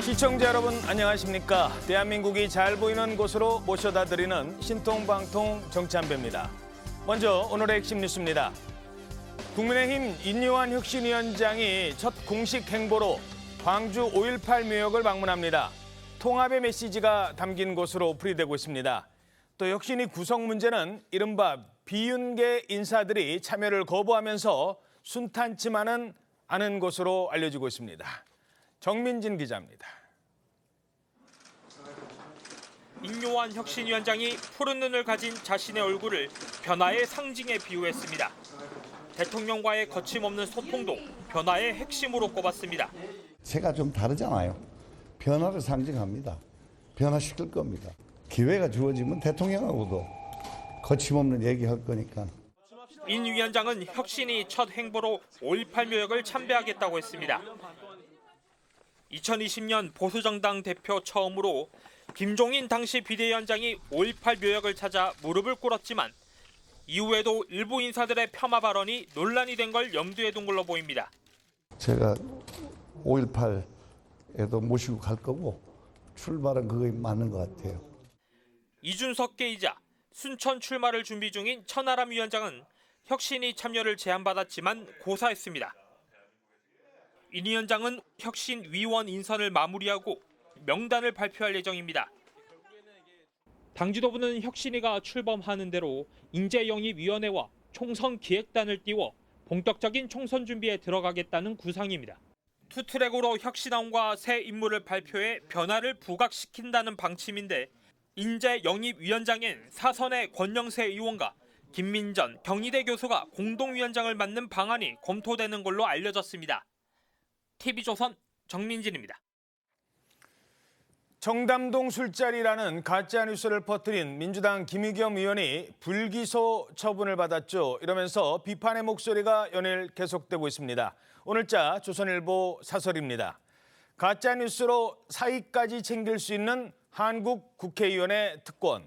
시청자 여러분 안녕하십니까? 대한민국이 잘 보이는 곳으로 모셔다 드리는 신통방통 정치한배입니다. 먼저 오늘의 핵심 뉴스입니다. 국민의힘 인요한 혁신위원장이 첫 공식 행보로 광주 5.18 묘역을 방문합니다. 통합의 메시지가 담긴 곳으로 풀이되고 있습니다. 또 혁신위 구성 문제는 이른바 비윤계 인사들이 참여를 거부하면서 순탄치만은 않은 것으로 알려지고 있습니다. 정민진 기자입니다. 인요한 혁신위원장이 푸른 눈을 가진 자신의 얼굴을 변화의 상징에 비유했습니다. 대통령과의 거침없는 소통도 변화의 핵심으로 꼽았습니다. 제가 좀 다르잖아요. 변화를 상징합니다. 변화시킬 겁니다. 기회가 주어지면 대통령하고도 거침없는 얘기할 거니까. 인 위원장은 혁신이 첫 행보로 5.18 묘역을 참배하겠다고 했습니다. 2020년 보수정당 대표 처음으로 김종인 당시 비대위원장이 5.18 묘역을 찾아 무릎을 꿇었지만 이후에도 일부 인사들의 폄하 발언이 논란이 된 걸 염두에 둔 걸로 보입니다. 제가 5.18에도 모시고 갈 거고 출발은 그게 맞는 것 같아요. 이준석 계이자 순천 출마를 준비 중인 천하람 위원장은 혁신이 참여를 제안받았지만 고사했습니다. 인 위원장은 혁신 위원 인선을 마무리하고 명단을 발표할 예정입니다. 당 지도부는 혁신위가 출범하는 대로 인재영입위원회와 총선 기획단을 띄워 본격적인 총선 준비에 들어가겠다는 구상입니다. 투트랙으로 혁신안과 새 인물을 발표해 변화를 부각시킨다는 방침인데 인재영입위원장엔 사선의 권영세 의원과 김민전 경희대 교수가 공동위원장을 맡는 방안이 검토되는 걸로 알려졌습니다. TV조선 정민진입니다. 청담동 술자리라는 가짜뉴스를 퍼뜨린 민주당 김의겸 의원이 불기소 처분을 받았죠. 이러면서 비판의 목소리가 연일 계속되고 있습니다. 오늘자 조선일보 사설입니다. 가짜뉴스로 사익까지 챙길 수 있는 한국 국회의원의 특권.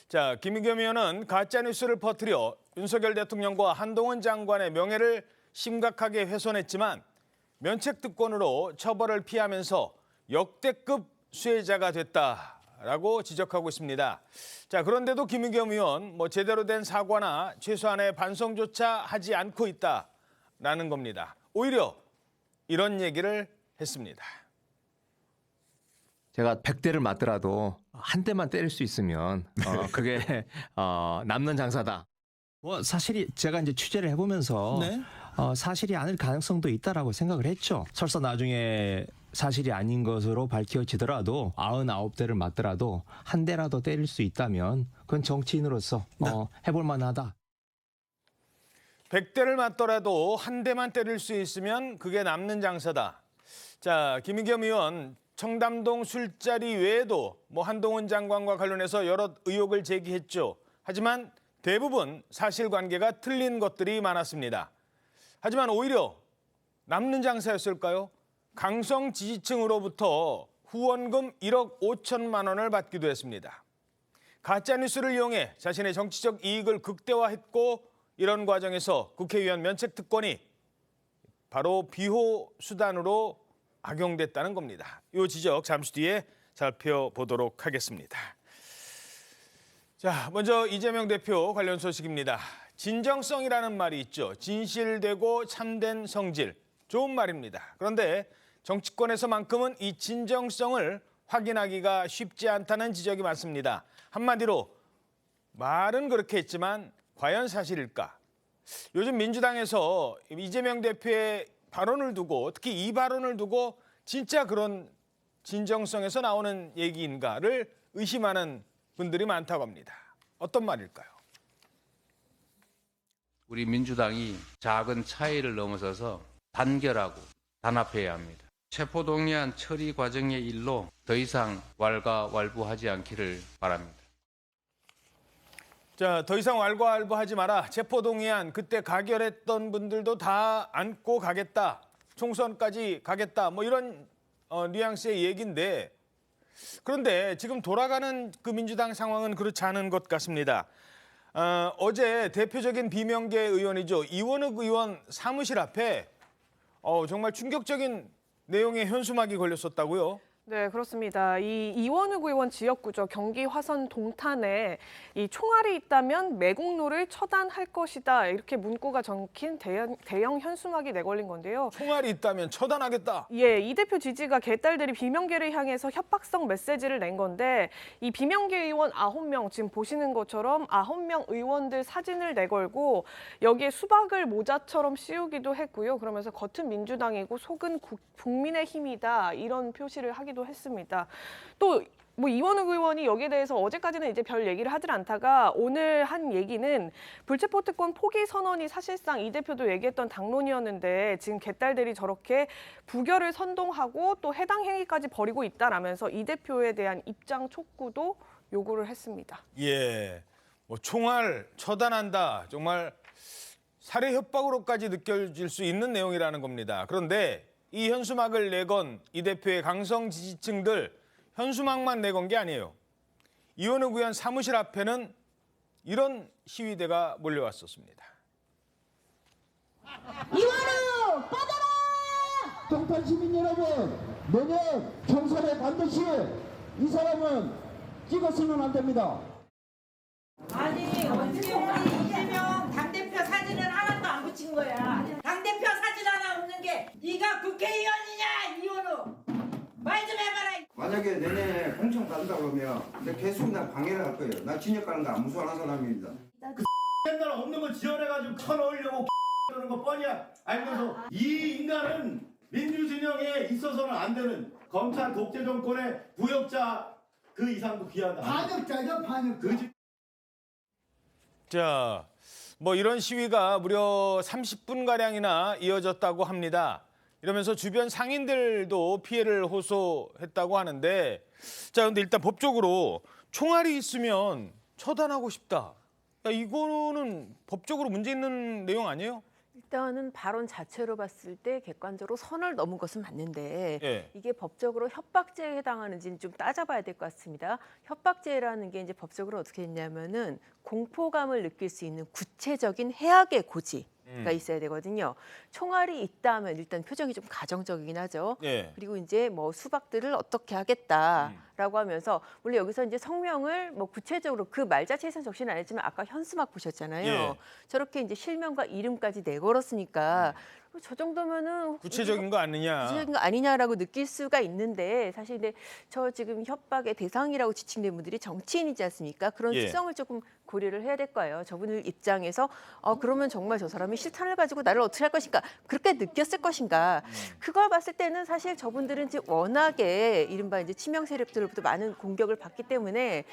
자, 김의겸 의원은 가짜뉴스를 퍼뜨려 윤석열 대통령과 한동훈 장관의 명예를 심각하게 훼손했지만 면책특권으로 처벌을 피하면서 역대급 수혜자가 됐다라고 지적하고 있습니다. 자, 그런데도 김의겸 의원 제대로 된 사과나 최소한의 반성조차 하지 않고 있다라는 겁니다. 오히려 이런 얘기를 했습니다. 제가 100대를 맞더라도 한 대만 때릴 수 있으면 그게 남는 장사다. 뭐 사실이 제가 이제 취재를 해보면서 네. 사실이 아닐 가능성도 있다라고 생각을 했죠. 설사 나중에 사실이 아닌 것으로 밝혀지더라도 99대를 맞더라도 한 대라도 때릴 수 있다면 그건 정치인으로서 해볼 만하다. 100대를 맞더라도 한 대만 때릴 수 있으면 그게 남는 장사다. 자, 김의겸 의원 청담동 술자리 외에도 한동훈 장관과 관련해서 여러 의혹을 제기했죠. 하지만 대부분 사실관계가 틀린 것들이 많았습니다. 하지만 오히려 남는 장사였을까요? 강성 지지층으로부터 후원금 1억 5천만 원을 받기도 했습니다. 가짜뉴스를 이용해 자신의 정치적 이익을 극대화했고 이런 과정에서 국회의원 면책특권이 바로 비호 수단으로 악용됐다는 겁니다. 이 지적 잠시 뒤에 살펴보도록 하겠습니다. 자, 먼저 이재명 대표 관련 소식입니다. 진정성이라는 말이 있죠. 진실되고 참된 성질. 좋은 말입니다. 그런데 정치권에서만큼은 이 진정성을 확인하기가 쉽지 않다는 지적이 많습니다. 한마디로 말은 그렇게 했지만 과연 사실일까? 요즘 민주당에서 이재명 대표의 발언을 두고 특히 이 발언을 두고 진짜 그런 진정성에서 나오는 얘기인가를 의심하는 분들이 많다고 합니다. 어떤 말일까요? 우리 민주당이 작은 차이를 넘어서서 단결하고 단합해야 합니다. 체포동의안 처리 과정의 일로 더 이상 왈가왈부하지 않기를 바랍니다. 자, 더 이상 왈가왈부하지 마라. 체포동의안 그때 가결했던 분들도 다 안고 가겠다. 총선까지 가겠다. 이런 뉘앙스의 얘기인데 그런데 지금 돌아가는 그 민주당 상황은 그렇지 않은 것 같습니다. 어제 대표적인 비명계 의원이죠. 이원욱 의원 사무실 앞에 정말 충격적인 내용의 현수막이 걸렸었다고요? 네, 그렇습니다. 이 이원욱 의원 지역구죠. 경기 화성 동탄에 이 총알이 있다면 매국노를 처단할 것이다. 이렇게 문구가 적힌 대형 현수막이 내걸린 건데요. 총알이 있다면 처단하겠다. 예, 이 대표 지지가 개딸들이 비명계를 향해서 협박성 메시지를 낸 건데 이 비명계 의원 9명 지금 보시는 것처럼 9명 의원들 사진을 내걸고 여기에 수박을 모자처럼 씌우기도 했고요. 그러면서 겉은 민주당이고 속은 국민의힘이다 이런 표시를 하기도 했습니다. 또 뭐 이원욱 의원이 여기에 대해서 어제까지는 이제 별 얘기를 하질 않다가 오늘 한 얘기는 불체포 특권 포기 선언이 사실상 이 대표도 얘기했던 당론이었는데 지금 개딸들이 저렇게 부결을 선동하고 또 해당 행위까지 벌이고 있다라면서 이 대표에 대한 입장 촉구도 요구를 했습니다. 예, 뭐 총알 처단한다. 정말 살해 협박으로까지 느껴질 수 있는 내용이라는 겁니다. 그런데 이 현수막을 내건 이 대표의 강성 지지층들 현수막만 내건 게 아니에요. 이원욱 의원 사무실 앞에는 이런 시위대가 몰려왔었습니다. 이원욱 빠져라! 동탄 시민 여러분, 내년 경선에 반드시 이 사람은 찍었으면 안 됩니다. 아니 어떻게 우리 이재명 당대표 사진을 하나도 안 붙인 거야. 당대표 사진 하나 없는 게 네가 국회의원이냐 이원욱. 말 좀 해봐라. 만약에 내년에 공천 간다 그러면 내 계속 나 방해를 할 거예요. 나 진역 가는 거 안 무서워하는 사람입니다. 맨날 없는 거 지어내가지고 쳐넣으려고 그러는 거 뻔히야 알면서 이 인간은 민주진영에 있어서는 안 되는 검찰 독재 정권의 부역자 그 이상도 귀하다. 반역자죠, 반역자. 자, 뭐 이런 시위가 무려 30분가량이나 이어졌다고 합니다. 이러면서 주변 상인들도 피해를 호소했다고 하는데 자, 근데 일단 법적으로 총알이 있으면 처단하고 싶다. 야, 이거는 법적으로 문제 있는 내용 아니에요? 일단은 발언 자체로 봤을 때 객관적으로 선을 넘은 것은 맞는데 예. 이게 법적으로 협박죄에 해당하는지는 좀 따져봐야 될 것 같습니다. 협박죄라는 게 이제 법적으로 어떻게 했냐면은 공포감을 느낄 수 있는 구체적인 해악의 고지가 있어야 되거든요. 총알이 있다면 일단 표정이 좀 가정적이긴 하죠. 예. 그리고 이제 뭐 수박들을 어떻게 하겠다라고 하면서 원래 여기서 이제 성명을 뭐 구체적으로 그 말 자체에서는 적시는 안 했지만 아까 현수막 보셨잖아요. 예. 저렇게 이제 실명과 이름까지 내걸었으니까 저 정도면은 구체적인 거 아니냐. 구체적인 거 아니냐라고 느낄 수가 있는데 사실 근데 저 지금 협박의 대상이라고 지칭된 분들이 정치인이지 않습니까? 그런 예. 특성을 조금 고려를 해야 될 거예요. 저분들 입장에서 그러면 정말 저 사람이 실탄을 가지고 나를 어떻게 할 것인가 그렇게 느꼈을 것인가 그걸 봤을 때는 사실 저분들은 이제 워낙에 이른바 이제 치명 세력들로부터 많은 공격을 받기 때문에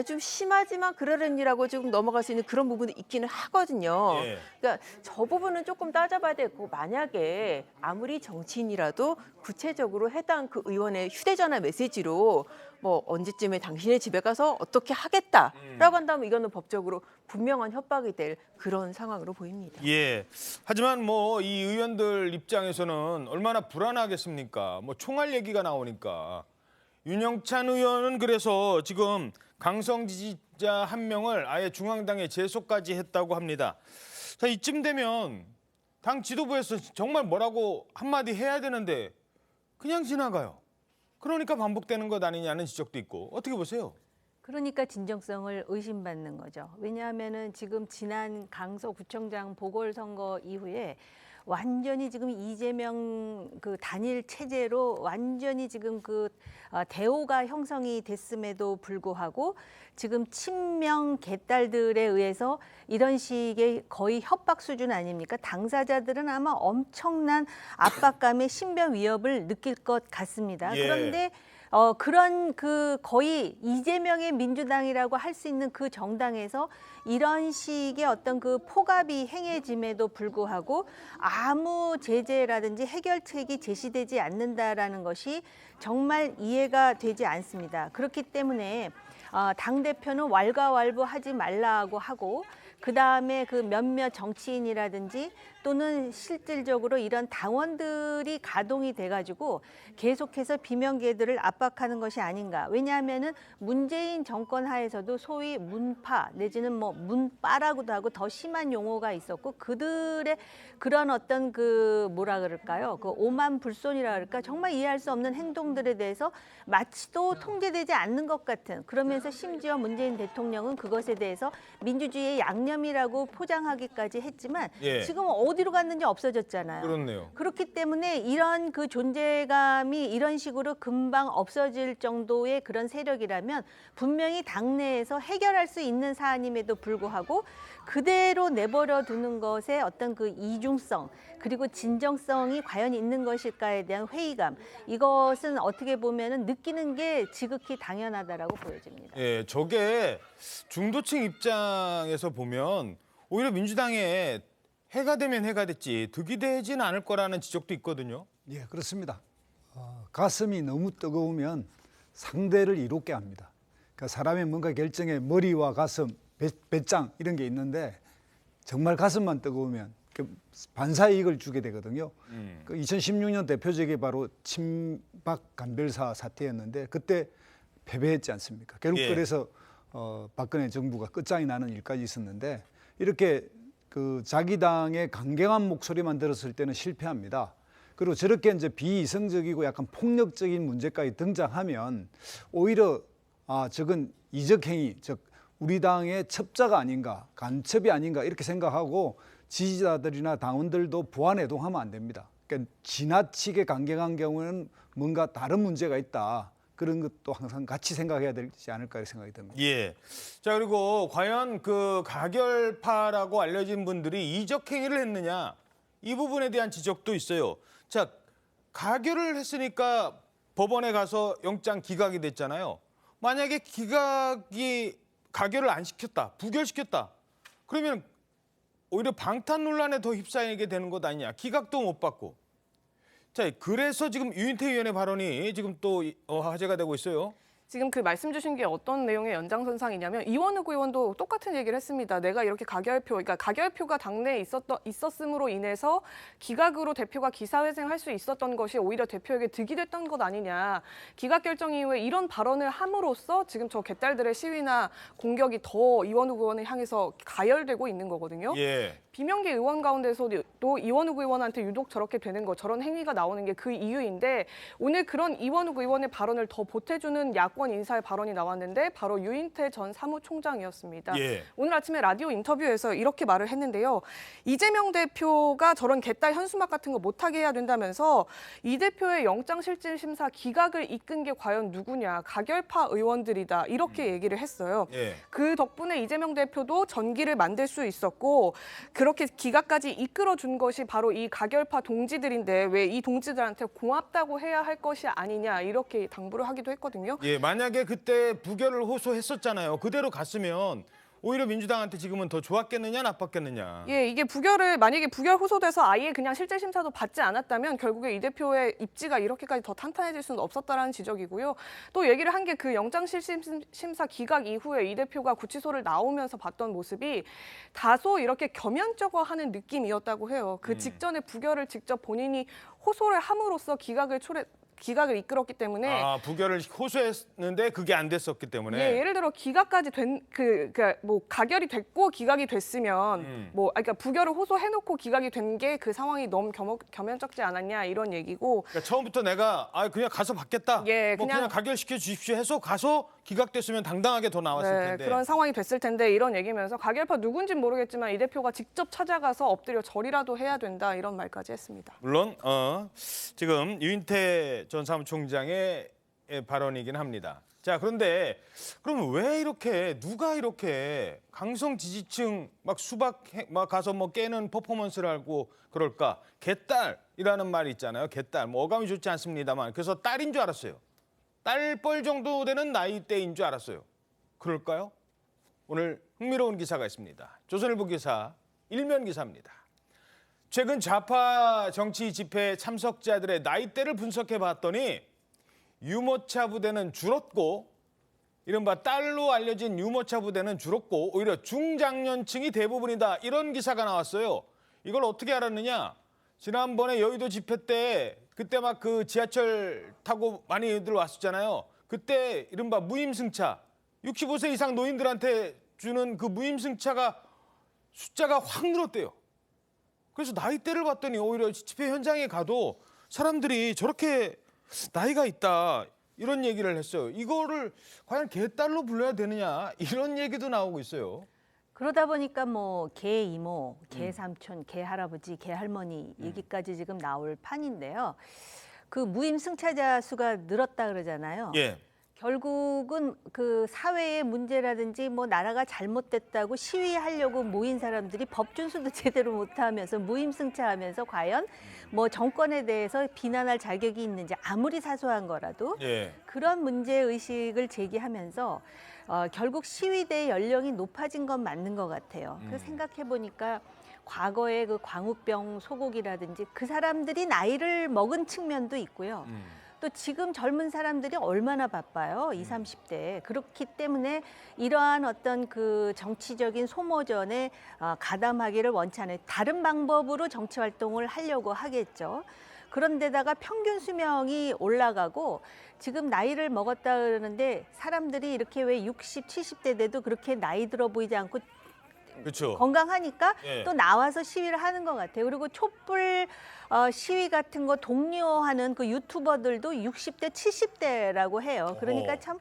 좀 심하지만 그러려니라고 좀 넘어갈 수 있는 그런 부분이 있기는 하거든요. 예. 그러니까 저 부분은 조금 따져봐야 되고 만약에 아무리 정치인이라도 구체적으로 해당 그 의원의 휴대전화 메시지로 뭐 언제쯤에 당신의 집에 가서 어떻게 하겠다라고 한다면 이거는 법적으로 분명한 협박이 될 그런 상황으로 보입니다. 예. 하지만 뭐 이 의원들 입장에서는 얼마나 불안하겠습니까? 뭐 총알 얘기가 나오니까. 윤영찬 의원은 그래서 지금 강성 지지자 한 명을 아예 중앙당에 제소까지 했다고 합니다. 자, 이쯤 되면 당 지도부에서 정말 뭐라고 한마디 해야 되는데 그냥 지나가요. 그러니까 반복되는 것 아니냐는 지적도 있고 어떻게 보세요? 그러니까 진정성을 의심받는 거죠. 왜냐하면은 지금 지난 강서구청장 보궐선거 이후에 완전히 지금 이재명 그 단일 체제로 완전히 지금 그 대오가 형성이 됐음에도 불구하고 지금 친명 개딸들에 의해서 이런 식의 거의 협박 수준 아닙니까? 당사자들은 아마 엄청난 압박감의 신변 위협을 느낄 것 같습니다. 예. 그런데 그런 그 거의 이재명의 민주당이라고 할 수 있는 그 정당에서 이런 식의 어떤 그 폭압이 행해짐에도 불구하고 아무 제재라든지 해결책이 제시되지 않는다라는 것이 정말 이해가 되지 않습니다. 그렇기 때문에 당대표는 왈가왈부하지 말라고 하고 그다음에 그 몇몇 정치인이라든지 또는 실질적으로 이런 당원들이 가동이 돼가지고 계속해서 비명계들을 압박하는 것이 아닌가. 왜냐하면은 문재인 정권 하에서도 소위 문파 내지는 뭐 문빠라고도 하고 더 심한 용어가 있었고 그들의 그런 어떤 그 뭐라 그럴까요? 그 오만불손이라 그럴까? 정말 이해할 수 없는 행동들에 대해서 마치도 통제되지 않는 것 같은 그러면서 심지어 문재인 대통령은 그것에 대해서 민주주의의 양념이라고 포장하기까지 했지만 예. 지금 어디로 갔는지 없어졌잖아요. 그렇네요. 그렇기 때문에 이런 그 존재감이 이런 식으로 금방 없어질 정도의 그런 세력이라면 분명히 당내에서 해결할 수 있는 사안임에도 불구하고 그대로 내버려 두는 것에 어떤 그 이중성 그리고 진정성이 과연 있는 것일까에 대한 회의감 이것은 어떻게 보면은 느끼는 게 지극히 당연하다라고 보여집니다. 예, 저게 중도층 입장에서 보면 오히려 민주당에 해가 되면 해가 됐지 득이 되지는 않을 거라는 지적도 있거든요. 예, 그렇습니다. 가슴이 너무 뜨거우면 상대를 이롭게 합니다. 그러니까 사람의 뭔가 결정에 머리와 가슴, 배짱 이런 게 있는데 정말 가슴만 뜨거우면 반사이익을 주게 되거든요. 그 2016년 대표적이 바로 친박 간별사 사태였는데 그때 패배했지 않습니까? 결국 예. 그래서 박근혜 정부가 끝장이 나는 일까지 있었는데 이렇게 그 자기 당의 강경한 목소리만 들었을 때는 실패합니다. 그리고 저렇게 이제 비이성적이고 약간 폭력적인 문제까지 등장하면 오히려 저건 이적행위, 즉 우리 당의 첩자가 아닌가, 간첩이 아닌가 이렇게 생각하고 지지자들이나 당원들도 부안해동하면 안 됩니다. 그러니까 지나치게 강경한 경우는 뭔가 다른 문제가 있다. 그런 것도 항상 같이 생각해야 되지 않을까 생각이 듭니다. 예. 자, 그리고 과연 그 가결파라고 알려진 분들이 이적 행위를 했느냐 이 부분에 대한 지적도 있어요. 자, 가결을 했으니까 법원에 가서 영장 기각이 됐잖아요. 만약에 가결을 안 시켰다, 부결시켰다. 그러면 오히려 방탄 논란에 더 휩싸이게 되는 것 아니냐. 기각도 못 받고. 자, 그래서 지금 유인태 의원의 발언이 지금 또 화제가 되고 있어요. 지금 그 말씀 주신 게 어떤 내용의 연장선상이냐면 이원욱 의원도 똑같은 얘기를 했습니다. 내가 이렇게 그러니까 가결표가 당내에 있었음으로 인해서 기각으로 대표가 기사회생할 수 있었던 것이 오히려 대표에게 득이 됐던 것 아니냐. 기각 결정 이후에 이런 발언을 함으로써 지금 저 개딸들의 시위나 공격이 더 이원욱 의원을 향해서 가열되고 있는 거거든요. 예. 비명계 의원 가운데서도 이원욱 의원한테 유독 저렇게 되는 거, 저런 행위가 나오는 게 그 이유인데 오늘 그런 이원욱 의원의 발언을 더 보태주는 야권 인사의 발언이 나왔는데 바로 유인태 전 사무총장이었습니다. 예. 오늘 아침에 라디오 인터뷰에서 이렇게 말을 했는데요. 이재명 대표가 저런 개딸 현수막 같은 거 못하게 해야 된다면서 이 대표의 영장실질심사 기각을 이끈 게 과연 누구냐. 가결파 의원들이다. 이렇게 얘기를 했어요. 예. 그 덕분에 이재명 대표도 전기를 만들 수 있었고 그렇게 기각까지 이끌어준 것이 바로 이 가결파 동지들인데 왜 이 동지들한테 고맙다고 해야 할 것이 아니냐 이렇게 당부를 하기도 했거든요. 예, 만약에 그때 부결을 호소했었잖아요. 그대로 갔으면 오히려 민주당한테 지금은 더 좋았겠느냐 나빴겠느냐. 예, 이게 만약에 부결 호소돼서 아예 그냥 실질 심사도 받지 않았다면 결국에 이 대표의 입지가 이렇게까지 더 탄탄해질 수는 없었다라는 지적이고요. 또 얘기를 한 게 그 영장실질심사 기각 이후에 이 대표가 구치소를 나오면서 봤던 모습이 다소 이렇게 겸연쩍어하는 느낌이었다고 해요. 그 직전에 부결을 직접 본인이 호소를 함으로써 기각을 이끌었기 때문에 부결을 호소했는데 그게 안 됐었기 때문에. 예, 예를 들어 기각까지 가결이 됐고 기각이 됐으면 그러니까 부결을 호소해놓고 기각이 된 게 그 상황이 너무 겸연쩍지 않았냐 이런 얘기고. 그러니까 처음부터 내가 그냥 가서 받겠다. 예, 그냥 가결시켜 주십시오 해서 가서 기각됐으면 당당하게 더 나왔을 텐데. 그런 상황이 됐을 텐데 이런 얘기면서 가결파 누군진 모르겠지만 이 대표가 직접 찾아가서 엎드려 절이라도 해야 된다 이런 말까지 했습니다. 물론 지금 유인태 전 사무총장의 발언이긴 합니다. 자, 그런데 그럼 왜 누가 이렇게 강성 지지층 수박 가서 깨는 퍼포먼스를 하고 그럴까? 개딸이라는 말이 있잖아요. 개딸. 어감이 좋지 않습니다만. 그래서 딸인 줄 알았어요. 딸뻘 정도 되는 나이대인 줄 알았어요. 그럴까요? 오늘 흥미로운 기사가 있습니다. 조선일보 기사, 일면 기사입니다. 최근 좌파 정치 집회 참석자들의 나이대를 분석해 봤더니 유모차 부대는 줄었고 이른바 딸로 알려진 유모차 부대는 줄었고 오히려 중장년층이 대부분이다. 이런 기사가 나왔어요. 이걸 어떻게 알았느냐? 지난번에 여의도 집회 때 그때 막 그 지하철 타고 많이들 왔었잖아요. 그때 이른바 무임승차, 65세 이상 노인들한테 주는 그 무임승차가 숫자가 확 늘었대요. 그래서 나이대를 봤더니 오히려 집회 현장에 가도 사람들이 저렇게 나이가 있다. 이런 얘기를 했어요. 이거를 과연 개딸로 불러야 되느냐 이런 얘기도 나오고 있어요. 그러다 보니까 뭐 개 이모, 개 삼촌, 개 할아버지, 개 할머니 얘기까지 지금 나올 판인데요. 그 무임 승차자 수가 늘었다 그러잖아요. 예. 결국은 그 사회의 문제라든지 뭐 나라가 잘못됐다고 시위하려고 모인 사람들이 법 준수도 제대로 못하면서 무임승차하면서 과연 뭐 정권에 대해서 비난할 자격이 있는지 아무리 사소한 거라도 예. 그런 문제 의식을 제기하면서 결국 시위대 연령이 높아진 건 맞는 것 같아요. 그 생각해 보니까 과거에 그 광우병 소고기라든지 그 사람들이 나이를 먹은 측면도 있고요. 또 지금 젊은 사람들이 얼마나 바빠요. 20, 30대. 그렇기 때문에 이러한 어떤 그 정치적인 소모전에 가담하기를 원치 않아요. 다른 방법으로 정치 활동을 하려고 하겠죠. 그런데다가 평균 수명이 올라가고 지금 나이를 먹었다 그러는데 사람들이 이렇게 왜 60, 70대 돼도 그렇게 나이 들어 보이지 않고 그렇죠. 건강하니까 예. 또 나와서 시위를 하는 것 같아요. 그리고 촛불 시위 같은 거 독려하는 그 유튜버들도 60대, 70대라고 해요. 그러니까 참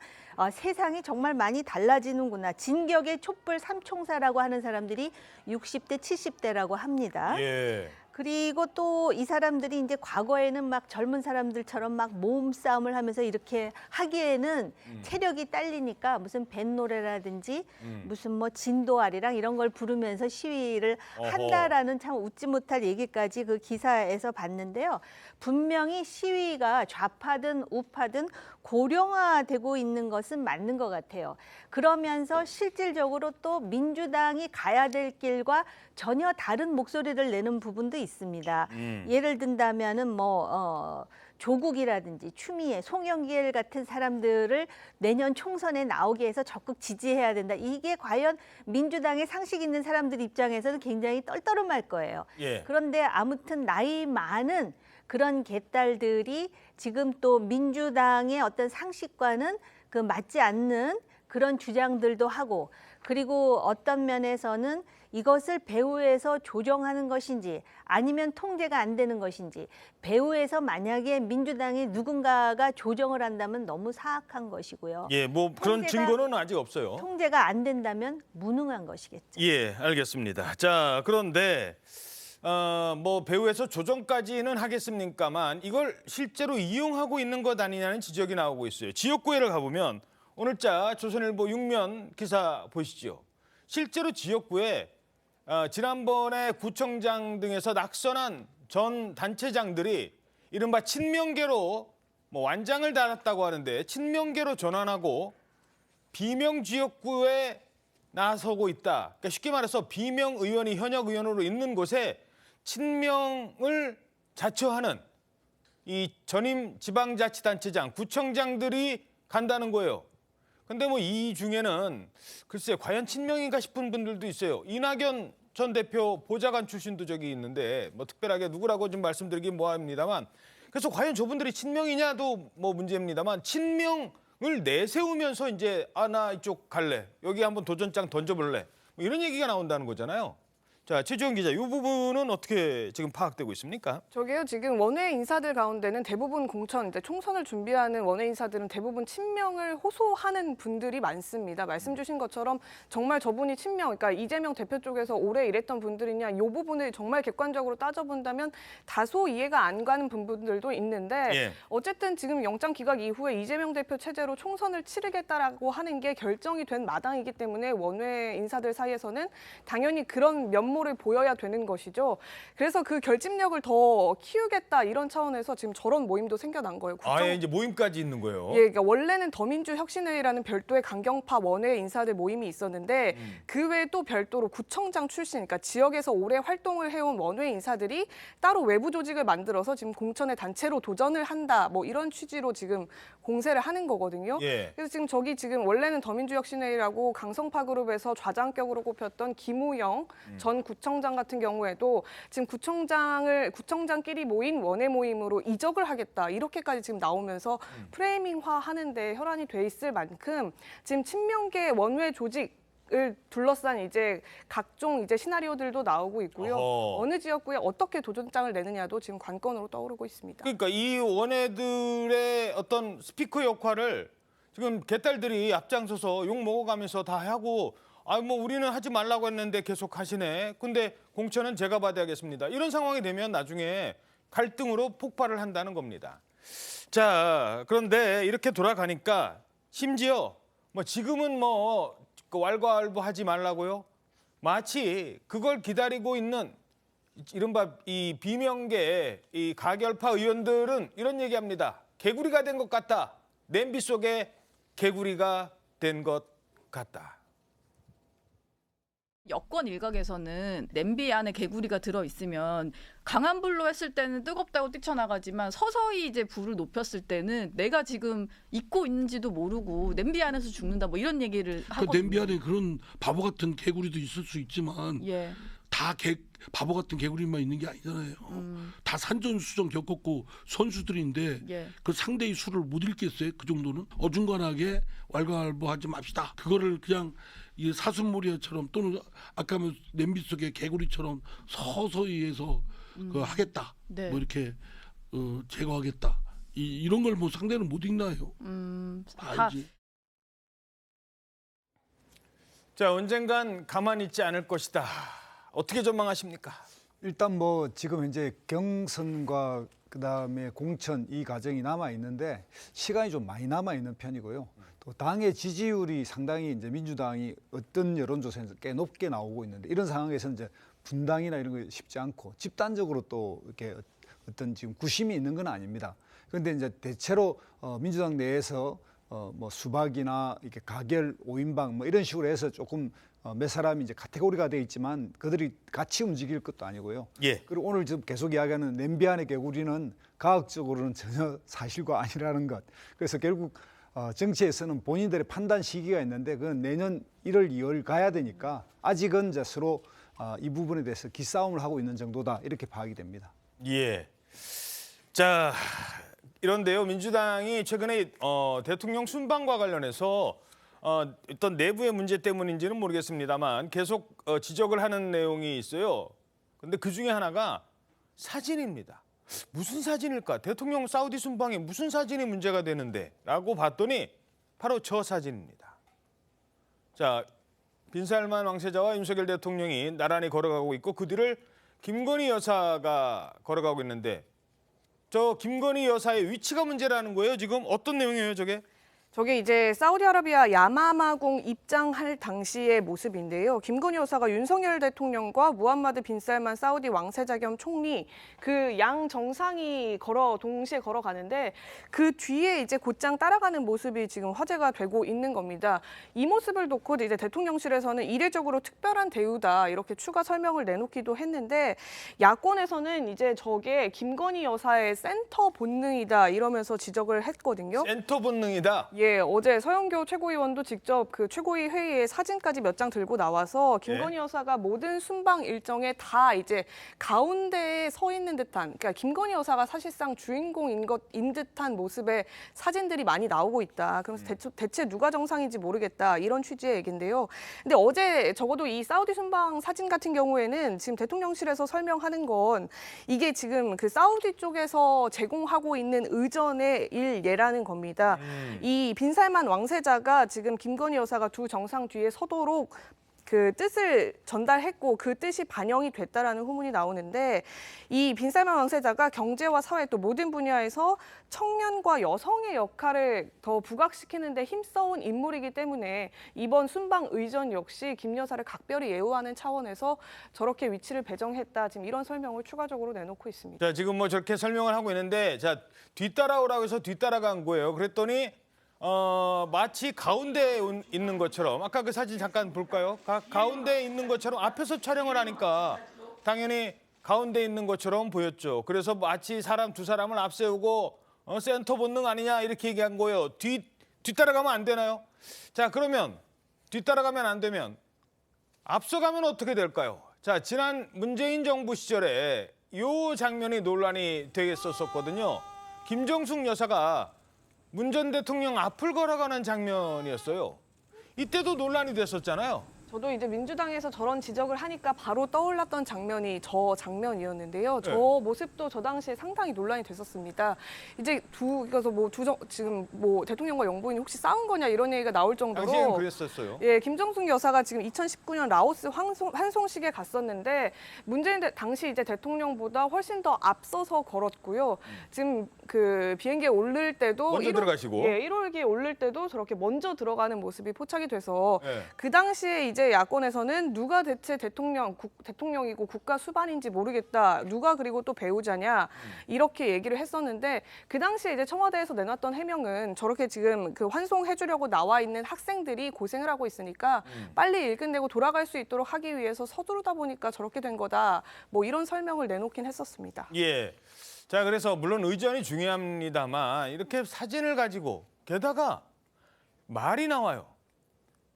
세상이 정말 많이 달라지는구나. 진격의 촛불 삼총사라고 하는 사람들이 60대, 70대라고 합니다. 예. 그리고 또 이 사람들이 이제 과거에는 막 젊은 사람들처럼 막 몸싸움을 하면서 이렇게 하기에는 체력이 딸리니까 무슨 뱃노래라든지 무슨 뭐 진도아리랑 이런 걸 부르면서 시위를 한다라는 참 웃지 못할 얘기까지 그 기사에서 봤는데요. 분명히 시위가 좌파든 우파든 고령화되고 있는 것은 맞는 것 같아요. 그러면서 실질적으로 또 민주당이 가야 될 길과 전혀 다른 목소리를 내는 부분도 있습니다. 예를 든다면은 뭐 조국이라든지 추미애, 송영길 같은 사람들을 내년 총선에 나오게 해서 적극 지지해야 된다. 이게 과연 민주당의 상식 있는 사람들 입장에서는 굉장히 떨떠름할 거예요. 예. 그런데 아무튼 나이 많은 그런 개딸들이 지금 또 민주당의 어떤 상식과는 그 맞지 않는 그런 주장들도 하고, 그리고 어떤 면에서는 이것을 배후에서 조정하는 것인지 아니면 통제가 안 되는 것인지, 배후에서 만약에 민주당의 누군가가 조정을 한다면 너무 사악한 것이고요. 예, 뭐 그런 증거는 아직 없어요. 통제가 안 된다면 무능한 것이겠죠. 예, 알겠습니다. 자, 그런데 뭐 배후에서 조정까지는 하겠습니까만 이걸 실제로 이용하고 있는 것 아니냐는 지적이 나오고 있어요. 지역구에를 가보면 오늘자 조선일보 6면 기사 보시죠. 실제로 지역구에 지난번에 구청장 등에서 낙선한 전 단체장들이 이른바 친명계로 뭐 완장을 달았다고 하는데 친명계로 전환하고 비명 지역구에 나서고 있다. 그러니까 쉽게 말해서 비명 의원이 현역 의원으로 있는 곳에 친명을 자처하는 이 전임 지방자치단체장, 구청장들이 간다는 거예요. 근데 뭐 이 중에는 글쎄 과연 친명인가 싶은 분들도 있어요. 이낙연 전 대표 보좌관 출신도 저기 있는데 뭐 특별하게 누구라고 좀 말씀드리긴 뭐합니다만, 그래서 과연 저분들이 친명이냐도 뭐 문제입니다만 친명을 내세우면서 이제 나 이쪽 갈래, 여기 한번 도전장 던져볼래, 뭐 이런 얘기가 나온다는 거잖아요. 자, 최지원 기자, 이 부분은 어떻게 지금 파악되고 있습니까? 저게요, 지금 원외 인사들 가운데는 대부분 공천, 이제 총선을 준비하는 원외 인사들은 대부분 친명을 호소하는 분들이 많습니다. 말씀 주신 것처럼 정말 저분이 친명, 그러니까 이재명 대표 쪽에서 오래 일했던 분들이냐, 이 부분을 정말 객관적으로 따져본다면 다소 이해가 안 가는 부분들도 있는데 예. 어쨌든 지금 영장 기각 이후에 이재명 대표 체제로 총선을 치르겠다라고 하는 게 결정이 된 마당이기 때문에 원외 인사들 사이에서는 당연히 그런 면모 면모를 보여야 되는 것이죠. 그래서 그 결집력을 더 키우겠다 이런 차원에서 지금 저런 모임도 생겨난 거예요. 아예 이제 모임까지 있는 거예요. 예, 그러니까 원래는 더민주혁신회의라는 별도의 강경파 원외 인사들 모임이 있었는데 그 외에 또 별도로 구청장 출신, 그러니까 지역에서 오래 활동을 해온 원외 인사들이 따로 외부 조직을 만들어서 지금 공천의 단체로 도전을 한다, 뭐 이런 취지로 지금 공세를 하는 거거든요. 예. 그래서 지금 지금 원래는 더민주혁신회의라고 강성파 그룹에서 좌장격으로 꼽혔던 김우영 전 구청장 같은 경우에도 지금 구청장끼리 모인 원외 모임으로 이적을 하겠다 이렇게까지 지금 나오면서 프레이밍화 하는데 혈안이 돼 있을 만큼 지금 친명계 원외 조직을 둘러싼 이제 각종 이제 시나리오들도 나오고 있고요. 어허. 어느 지역구에 어떻게 도전장을 내느냐도 지금 관건으로 떠오르고 있습니다. 그러니까 이 원외들의 어떤 스피커 역할을 지금 개딸들이 앞장서서 욕 먹어가면서 다 하고, 뭐 우리는 하지 말라고 했는데 계속 하시네. 근데 공천은 제가 받아야겠습니다. 이런 상황이 되면 나중에 갈등으로 폭발을 한다는 겁니다. 자, 그런데 이렇게 돌아가니까 심지어 뭐 지금은 뭐 그 왈가왈부하지 말라고요. 마치 그걸 기다리고 있는 이른바 이 비명계 이 가결파 의원들은 이런 얘기합니다. 개구리가 된 것 같다. 냄비 속에 개구리가 된 것 같다. 여권 일각에서는 냄비 안에 개구리가 들어있으면 강한 불로 했을 때는 뜨겁다고 뛰쳐나가지만 서서히 이제 불을 높였을 때는 내가 지금 잊고 있는지도 모르고 냄비 안에서 죽는다, 뭐 이런 얘기를 하거든요. 그 냄비 안에 그런 바보 같은 개구리도 있을 수 있지만 예. 다 바보 같은 개구리만 있는 게 아니잖아요. 다 산전수전 겪었고 선수들인데 예. 그 상대의 수를 못 읽겠어요. 그 정도는 어중간하게 왈가왈부하지 맙시다. 그거를 그냥 이 사슴머리처럼 또는 아까 냄비 속에 개구리처럼 서서히 해서 그 하겠다. 네. 뭐 이렇게 제거하겠다. 이런 걸 뭐 상대는 못 읽나요? 알지. 자, 언젠간 가만히 있지 않을 것이다. 어떻게 전망하십니까? 일단 뭐 지금 현재 경선과 그다음에 공천 이 과정이 남아 있는데 시간이 좀 많이 남아 있는 편이고요. 또 당의 지지율이 상당히 이제 민주당이 어떤 여론조사에서 꽤 높게 나오고 있는데 이런 상황에서 이제 분당이나 이런 거 쉽지 않고 집단적으로 또 이렇게 어떤 지금 구심이 있는 건 아닙니다. 그런데 이제 대체로 민주당 내에서 뭐 수박이나 이렇게 가결 5인방 뭐 이런 식으로 해서 조금 몇 사람이 이제 카테고리가 돼 있지만 그들이 같이 움직일 것도 아니고요. 예. 그리고 오늘 지금 계속 이야기하는 냄비 안의 개구리는 과학적으로는 전혀 사실과 아니라는 것. 그래서 결국 정치에서는 본인들의 판단 시기가 있는데 그건 내년 1월, 2월 가야 되니까 아직은 이제 서로 이 부분에 대해서 기싸움을 하고 있는 정도다 이렇게 파악이 됩니다. 예. 자, 이런데요. 민주당이 최근에 대통령 순방과 관련해서 어떤 내부의 문제 때문인지는 모르겠습니다만 계속 지적을 하는 내용이 있어요. 근데 그 중에 하나가 사진입니다. 무슨 사진일까? 대통령 사우디 순방에 무슨 사진이 문제가 되는데? 라고 봤더니 바로 저 사진입니다. 자, 빈살만 왕세자와 윤석열 대통령이 나란히 걸어가고 있고 그 뒤를 김건희 여사가 걸어가고 있는데 저 김건희 여사의 위치가 문제라는 거예요. 지금 어떤 내용이에요, 저게? 저게 이제 사우디아라비아 야마마궁 입장할 당시의 모습인데요. 김건희 여사가 윤석열 대통령과 무함마드 빈살만 사우디 왕세자 겸 총리 그 양 정상이 동시에 걸어가는데 그 뒤에 이제 곧장 따라가는 모습이 지금 화제가 되고 있는 겁니다. 이 모습을 놓고 이제 대통령실에서는 이례적으로 특별한 대우다 이렇게 추가 설명을 내놓기도 했는데 야권에서는 이제 저게 김건희 여사의 센터 본능이다 이러면서 지적을 했거든요. 센터 본능이다. 예, 어제 서영교 최고위원도 직접 그 최고위 회의에 사진까지 몇 장 들고 나와서 김건희 여사가 모든 순방 일정에 다 이제 가운데에 서 있는 듯한, 그러니까 김건희 여사가 사실상 주인공인 것인 듯한 모습의 사진들이 많이 나오고 있다. 그래서 대체 누가 정상인지 모르겠다 이런 취지의 얘기인데요. 근데 어제 적어도 이 사우디 순방 사진 같은 경우에는 지금 대통령실에서 설명하는 건 이게 지금 그 사우디 쪽에서 제공하고 있는 의전의 일예라는 겁니다. 이 빈살만 왕세자가 지금 김건희 여사가 두 정상 뒤에 서도록 그 뜻을 전달했고 그 뜻이 반영이 됐다라는 후문이 나오는데 이 빈살만 왕세자가 경제와 사회 또 모든 분야에서 청년과 여성의 역할을 더 부각시키는 데 힘써온 인물이기 때문에 이번 순방 의전 역시 김 여사를 각별히 예우하는 차원에서 저렇게 위치를 배정했다. 지금 이런 설명을 추가적으로 내놓고 있습니다. 자, 지금 뭐 저렇게 설명을 하고 있는데 자, 뒤따라오라고 해서 뒤따라간 거예요. 그랬더니 마치 가운데에 있는 것처럼 아까 그 사진 잠깐 볼까요? 가운데에 있는 것처럼 앞에서 촬영을 하니까 당연히 가운데에 있는 것처럼 보였죠. 그래서 마치 사람 두 사람을 앞세우고 센터 본능 아니냐 이렇게 얘기한 거예요. 뒤따라가면 안 되나요? 자, 그러면 뒤따라가면 안 되면 앞서가면 어떻게 될까요? 자, 지난 문재인 정부 시절에 이 장면이 논란이 되겠었거든요. 김정숙 여사가 문 전 대통령 앞을 걸어가는 장면이었어요. 이때도 논란이 됐었잖아요. 저도 이제 민주당에서 저런 지적을 하니까 바로 떠올랐던 장면이 저 장면이었는데요. 저 네. 모습도 저 당시에 상당히 논란이 됐었습니다. 이제 그래서 지금 대통령과 영부인이 혹시 싸운 거냐 이런 얘기가 나올 정도로 당시에는 그랬었어요. 예, 김정숙 여사가 지금 2019년 라오스 환송식에 갔었는데 문재인 당시 이제 대통령보다 훨씬 더 앞서서 걸었고요. 지금 그 비행기에 오를 때도 먼저 들어가시고. 예, 1호기에 오를 때도 저렇게 먼저 들어가는 모습이 포착이 돼서 네. 그 당시에 이제 야권에서는 누가 대체 대통령이고 국가 수반인지 모르겠다. 누가 그리고 또 배우자냐 이렇게 얘기를 했었는데 그 당시에 이제 청와대에서 내놨던 해명은 저렇게 지금 그 환송해주려고 나와 있는 학생들이 고생을 하고 있으니까 빨리 일 끝내고 돌아갈 수 있도록 하기 위해서 서두르다 보니까 저렇게 된 거다. 뭐 이런 설명을 내놓긴 했었습니다. 예. 자, 그래서 물론 의전이 중요합니다만 이렇게 사진을 가지고 게다가 말이 나와요.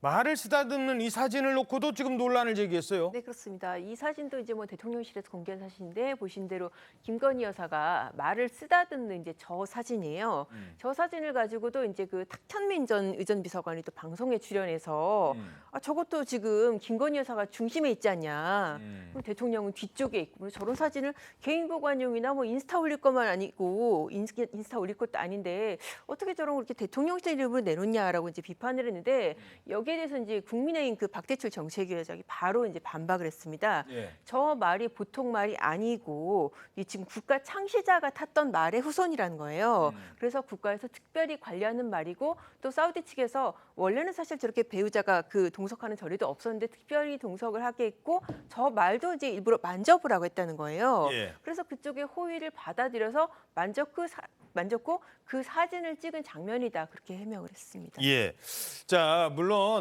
말을 쓰다듬는 이 사진을 놓고도 지금 논란을 제기했어요. 네, 그렇습니다. 이 사진도 이제 뭐 대통령실에서 공개한 사진인데 보신 대로 김건희 여사가 말을 쓰다듬는 이제 저 사진이에요. 저 사진을 가지고도 이제 그 탁현민 전 의전비서관이 또 방송에 출연해서 저것도 지금 김건희 여사가 중심에 있지 않냐. 그럼 대통령은 뒤쪽에 있고 저런 사진을 개인 보관용이나 뭐 인스타 올릴 것만 아니고 인스타 올릴 것도 아닌데 어떻게 저런 걸 이렇게 대통령실 이름으로 내놓냐라고 이제 비판을 했는데 여기에 대해서 이제 국민의힘 그 박대출 정책위원장이 바로 이제 반박을 했습니다. 예. 저 말이 보통 말이 아니고 이 지금 국가 창시자가 탔던 말의 후손이라는 거예요. 그래서 국가에서 특별히 관리하는 말이고 또 사우디 측에서 원래는 사실 저렇게 배우자가 그 동석하는 자리도 없었는데 특별히 동석을 하게 했고 저 말도 이제 일부러 만져보라고 했다는 거예요. 예. 그래서 그쪽의 호의를 받아들여서 만졌고 그 사진을 찍은 장면이다 그렇게 해명을 했습니다. 예. 자, 물론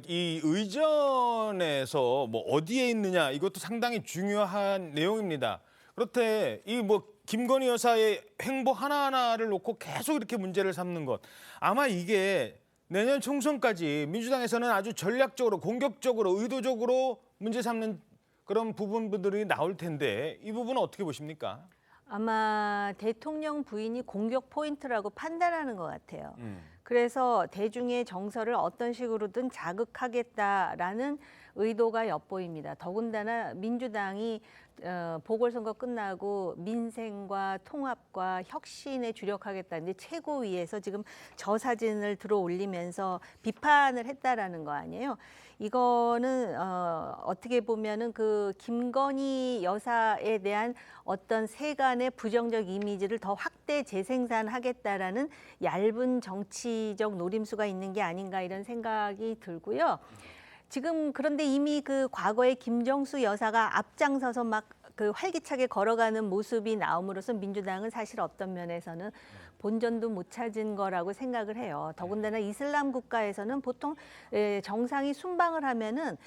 이 의전에서 뭐 어디에 있느냐 이것도 상당히 중요한 내용입니다. 그렇대 이 뭐 김건희 여사의 행보 하나하나를 놓고 계속 이렇게 문제를 삼는 것 아마 이게 내년 총선까지 민주당에서는 아주 전략적으로 공격적으로 의도적으로 문제 삼는 그런 부분들이 나올 텐데 이 부분은 어떻게 보십니까? 아마 대통령 부인이 공격 포인트라고 판단하는 것 같아요. 그래서 대중의 정서를 어떤 식으로든 자극하겠다라는 의도가 엿보입니다. 더군다나 민주당이 보궐선거 끝나고 민생과 통합과 혁신에 주력하겠다는데 최고위에서 지금 저 사진을 들어 올리면서 비판을 했다라는 거 아니에요. 이거는 어떻게 보면은 그 김건희 여사에 대한 어떤 세간의 부정적 이미지를 더 확대 재생산하겠다라는 얇은 정치적 노림수가 있는 게 아닌가 이런 생각이 들고요. 지금 그런데 이미 그 과거에 김정수 여사가 앞장서서 막 그 활기차게 걸어가는 모습이 나옴으로써 민주당은 사실 어떤 면에서는 본전도 못 찾은 거라고 생각을 해요. 더군다나 이슬람 국가에서는 보통 정상이 순방을 하면은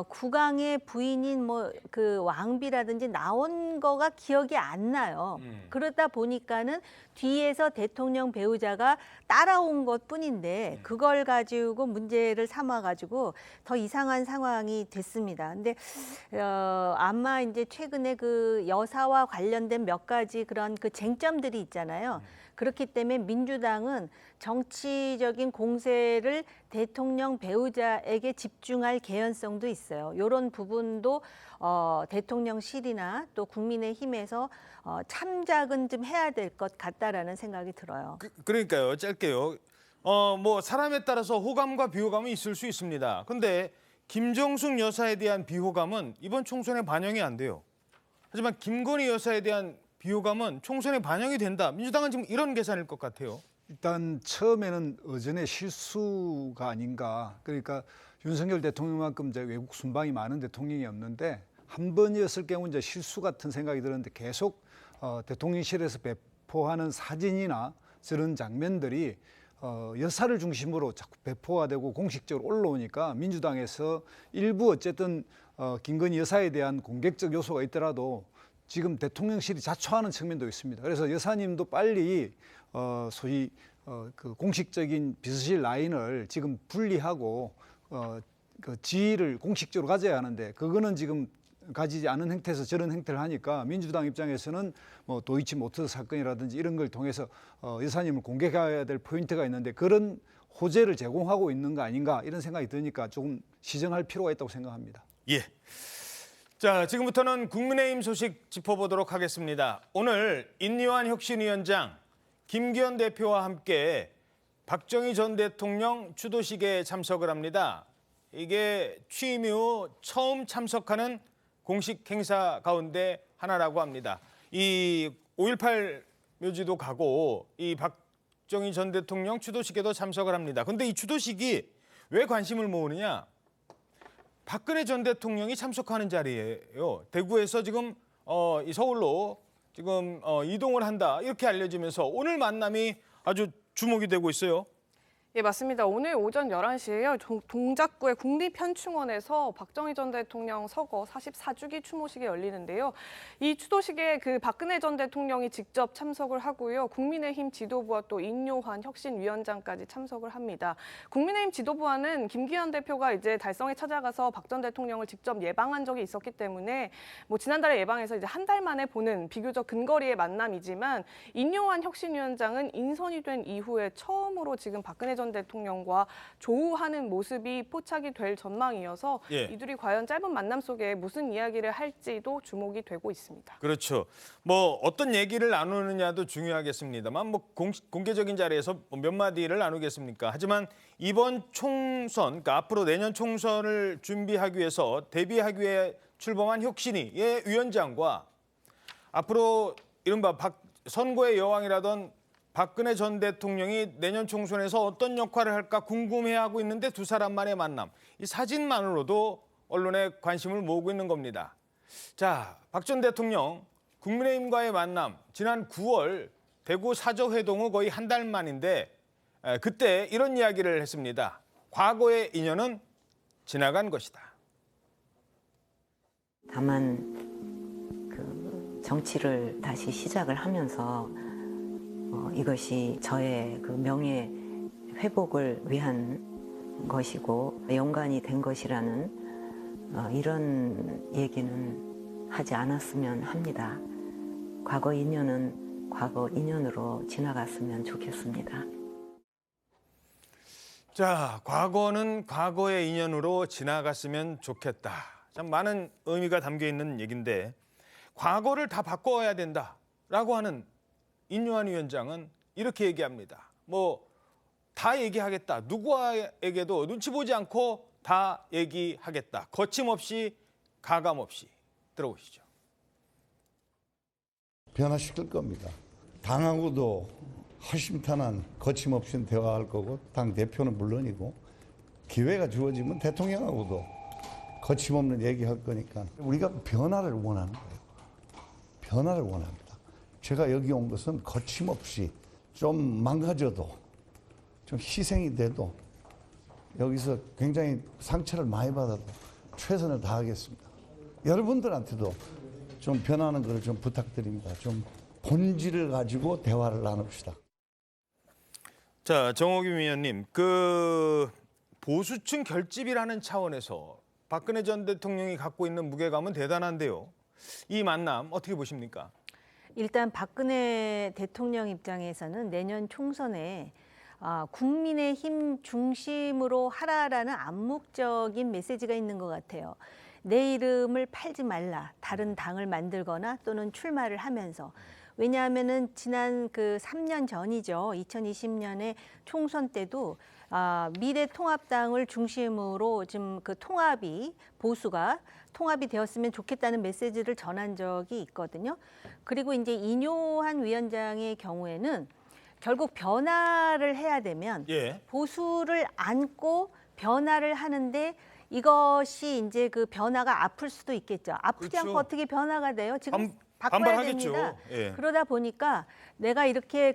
국왕의 부인인 뭐 그 왕비라든지 나온 거가 기억이 안 나요. 그러다 보니까는 뒤에서 대통령 배우자가 따라온 것뿐인데 그걸 가지고 문제를 삼아가지고 더 이상한 상황이 됐습니다. 근데 아마 이제 최근에 그 여사와 관련된 몇 가지 그런 그 쟁점들이 있잖아요. 그렇기 때문에 민주당은 정치적인 공세를 대통령 배우자에게 집중할 개연성도 있어요. 이런 부분도 대통령실이나 또 국민의힘에서 참작은 좀 해야 될 것 같다라는 생각이 들어요. 그러니까요. 짧게요. 뭐 사람에 따라서 호감과 비호감이 있을 수 있습니다. 근데 김정숙 여사에 대한 비호감은 이번 총선에 반영이 안 돼요. 하지만 김건희 여사에 대한 비호감은 총선에 반영이 된다. 민주당은 지금 이런 계산일 것 같아요. 일단 처음에는 어전의 실수가 아닌가. 그러니까 윤석열 대통령만큼 이제 외국 순방이 많은 대통령이 없는데 한 번이었을 경우 이제 실수 같은 생각이 들었는데 계속 대통령실에서 배포하는 사진이나 저런 장면들이 여사를 중심으로 자꾸 배포가 되고 공식적으로 올라오니까 민주당에서 일부 어쨌든 김건희 여사에 대한 공격적 요소가 있더라도 지금 대통령실이 자초하는 측면도 있습니다. 그래서 여사님도 빨리 소위 그 공식적인 비서실 라인을 지금 분리하고 그 지위를 공식적으로 가져야 하는데 그거는 지금 가지지 않은 행태에서 저런 행태를 하니까 민주당 입장에서는 뭐 도이치모터 사건이라든지 이런 걸 통해서 여사님을 공격해야 될 포인트가 있는데 그런 호재를 제공하고 있는 거 아닌가 이런 생각이 드니까 조금 시정할 필요가 있다고 생각합니다. 예. 자, 지금부터는 국민의힘 소식 짚어보도록 하겠습니다. 오늘 인요한 혁신위원장, 김기현 대표와 함께 박정희 전 대통령 추도식에 참석을 합니다. 이게 취임 이후 처음 참석하는 공식 행사 가운데 하나라고 합니다. 이 5.18 묘지도 가고 이 박정희 전 대통령 추도식에도 참석을 합니다. 근데 이 추도식이 왜 관심을 모으느냐? 박근혜 전 대통령이 참석하는 자리예요. 대구에서 지금 이 서울로 지금 이동을 한다 이렇게 알려지면서 오늘 만남이 아주 주목이 되고 있어요. 예, 맞습니다. 오늘 오전 11시에요. 동작구의 국립현충원에서 박정희 전 대통령 서거 44주기 추모식이 열리는데요. 이 추도식에 그 박근혜 전 대통령이 직접 참석을 하고요. 국민의힘 지도부와 또 인요한 혁신위원장까지 참석을 합니다. 국민의힘 지도부와는 김기현 대표가 이제 달성에 찾아가서 박 전 대통령을 직접 예방한 적이 있었기 때문에 뭐 지난달에 예방해서 이제 한 달 만에 보는 비교적 근거리의 만남이지만 인요한 혁신위원장은 인선이 된 이후에 처음으로 지금 박근혜 전 대통령과 조우하는 모습이 포착이 될 전망이어서 이들이 과연 짧은 만남 속에 무슨 이야기를 할지도 주목이 되고 있습니다. 그렇죠. 뭐 어떤 얘기를 나누느냐도 중요하겠습니다만 뭐 공개적인 자리에서 몇 마디를 나누겠습니까? 하지만 이번 총선, 그러니까 앞으로 내년 총선을 준비하기 위해서 대비하기 위해 출범한 혁신위의 위원장과 앞으로 이른바 선거의 여왕이라던 박근혜 전 대통령이 내년 총선에서 어떤 역할을 할까 궁금해하고 있는데 두 사람만의 만남. 이 사진만으로도 언론에 관심을 모으고 있는 겁니다. 자, 박 전 대통령 국민의힘과의 만남 지난 9월 대구 사저회동 후 거의 한 달 만인데 그때 이런 이야기를 했습니다. 과거의 인연은 지나간 것이다. 다만 그 정치를 다시 시작을 하면서 이것이 저의 그 명예 회복을 위한 것이고 연관이 된 것이라는 이런 얘기는 하지 않았으면 합니다. 과거 인연은 과거 인연으로 지나갔으면 좋겠습니다. 자, 과거는 과거의 인연으로 지나갔으면 좋겠다. 참 많은 의미가 담겨 있는 얘기인데 과거를 다 바꿔야 된다라고 하는 인요한 위원장은 이렇게 얘기합니다. 뭐 다 얘기하겠다. 누구에게도 눈치 보지 않고 다 얘기하겠다. 거침없이 가감 없이. 들어보시죠. 변화시킬 겁니다. 당하고도 허심탄회한 거침없이 대화할 거고 당 대표는 물론이고 기회가 주어지면 대통령하고도 거침없는 얘기할 거니까 우리가 변화를 원하는 거예요. 변화를 원합니다. 제가 여기 온 것은 거침없이 좀 망가져도 좀 희생이 돼도 여기서 굉장히 상처를 많이 받아도 최선을 다하겠습니다. 여러분들한테도 좀 변하는 것을 좀 부탁드립니다. 좀 본질을 가지고 대화를 나눕시다. 자, 정호균 위원님, 그 보수층 결집이라는 차원에서 박근혜 전 대통령이 갖고 있는 무게감은 대단한데요. 이 만남 어떻게 보십니까? 일단 박근혜 대통령 입장에서는 내년 총선에 국민의힘 중심으로 하라라는 암묵적인 메시지가 있는 것 같아요. 내 이름을 팔지 말라. 다른 당을 만들거나 또는 출마를 하면서. 왜냐하면은 지난 그 3년 전이죠. 2020년에 총선 때도 미래통합당을 중심으로 지금 그 보수가 통합이 되었으면 좋겠다는 메시지를 전한 적이 있거든요. 그리고 이제 인효한 위원장의 경우에는 결국 변화를 해야 되면 보수를 안고 변화를 하는데 이것이 이제 그 변화가 아플 수도 있겠죠. 아프지 않고 어떻게 변화가 돼요? 지금 바꿔야 됩니다. 그러다 보니까 내가 이렇게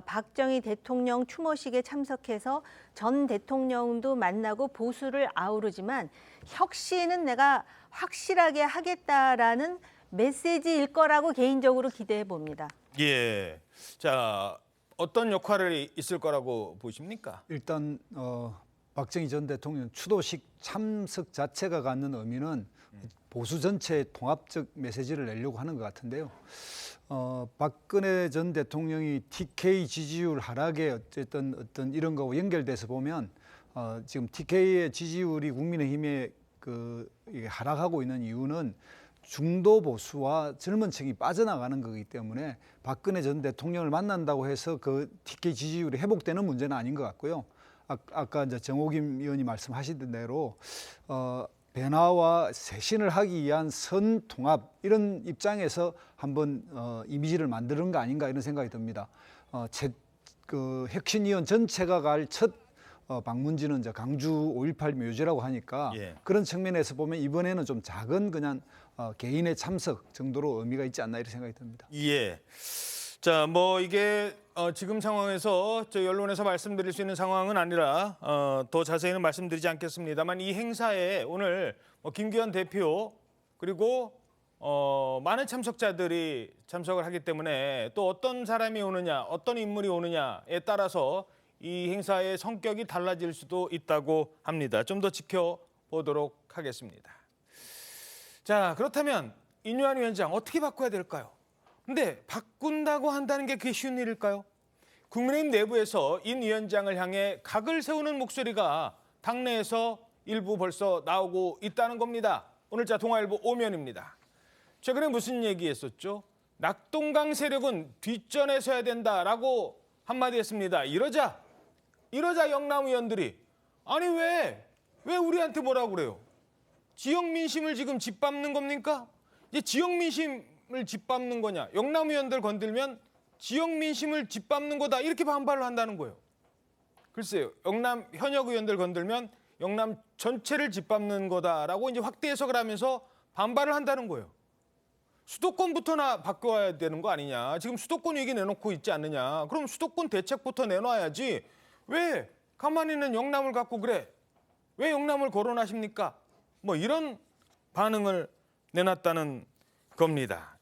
박정희 대통령 추모식에 참석해서 전 대통령도 만나고 보수를 아우르지만 혁신은 내가 확실하게 하겠다라는 메시지일 거라고 개인적으로 기대해 봅니다. 예. 자, 어떤 역할을 있을 거라고 보십니까? 일단 박정희 전 대통령 추도식 참석 자체가 갖는 의미는 보수 전체의 통합적 메시지를 내려고 하는 것 같은데요. 박근혜 전 대통령이 TK 지지율 하락에 어떤 이런 거하고 연결돼서 보면 지금 TK의 지지율이 국민의힘에 이게 하락하고 있는 이유는 중도 보수와 젊은 층이 빠져나가는 거기 때문에 박근혜 전 대통령을 만난다고 해서 그 TK 지지율이 회복되는 문제는 아닌 것 같고요. 아까 이제 정호김 의원이 말씀하신 대로 변화와 쇄신을 하기 위한 선통합 이런 입장에서 한번 이미지를 만드는 거 아닌가 이런 생각이 듭니다. 혁신위원 전체가 갈 첫 방문지는 이제 강주 5.18 묘지라고 하니까 그런 측면에서 보면 이번에는 좀 작은 그냥 개인의 참석 정도로 의미가 있지 않나 이런 생각이 듭니다. 예. 자, 뭐 이게 지금 상황에서 저희 언론에서 말씀드릴 수 있는 상황은 아니라 더 자세히는 말씀드리지 않겠습니다만 이 행사에 오늘 김기현 대표 그리고 많은 참석자들이 참석을 하기 때문에 또 어떤 사람이 오느냐, 어떤 인물이 오느냐에 따라서 이 행사의 성격이 달라질 수도 있다고 합니다. 좀 더 지켜보도록 하겠습니다. 자, 그렇다면 인효한 위원장 어떻게 바꿔야 될까요? 근데 바꾼다고 한다는 게 그게 쉬운 일일까요? 국민의힘 내부에서 인 위원장을 향해 각을 세우는 목소리가 당내에서 일부 벌써 나오고 있다는 겁니다. 오늘자 동아일보 오면입니다. 최근에 무슨 얘기했었죠? 낙동강 세력은 뒷전에 서야 된다라고 한마디 했습니다. 이러자 영남 의원들이 아니 왜 우리한테 뭐라고 그래요? 지역 민심을 지금 짓밟는 겁니까? 이제 지역 민심을 짓밟는 거냐? 영남 의원들 건들면 지역 민심을 짓밟는 거다 이렇게 반발을 한다는 거예요. 글쎄요, 영남 현역 의원들 건들면 영남 전체를 짓밟는 거다라고 이제 확대 해석을 하면서 반발을 한다는 거예요. 수도권부터나 바꿔야 되는 거 아니냐? 지금 수도권 얘기 내놓고 있지 않느냐? 그럼 수도권 대책부터 내놔야지. 왜 가만히 있는 영남을 갖고 그래? 왜 영남을 거론하십니까? 뭐 이런 반응을 내놨다는 겁니다.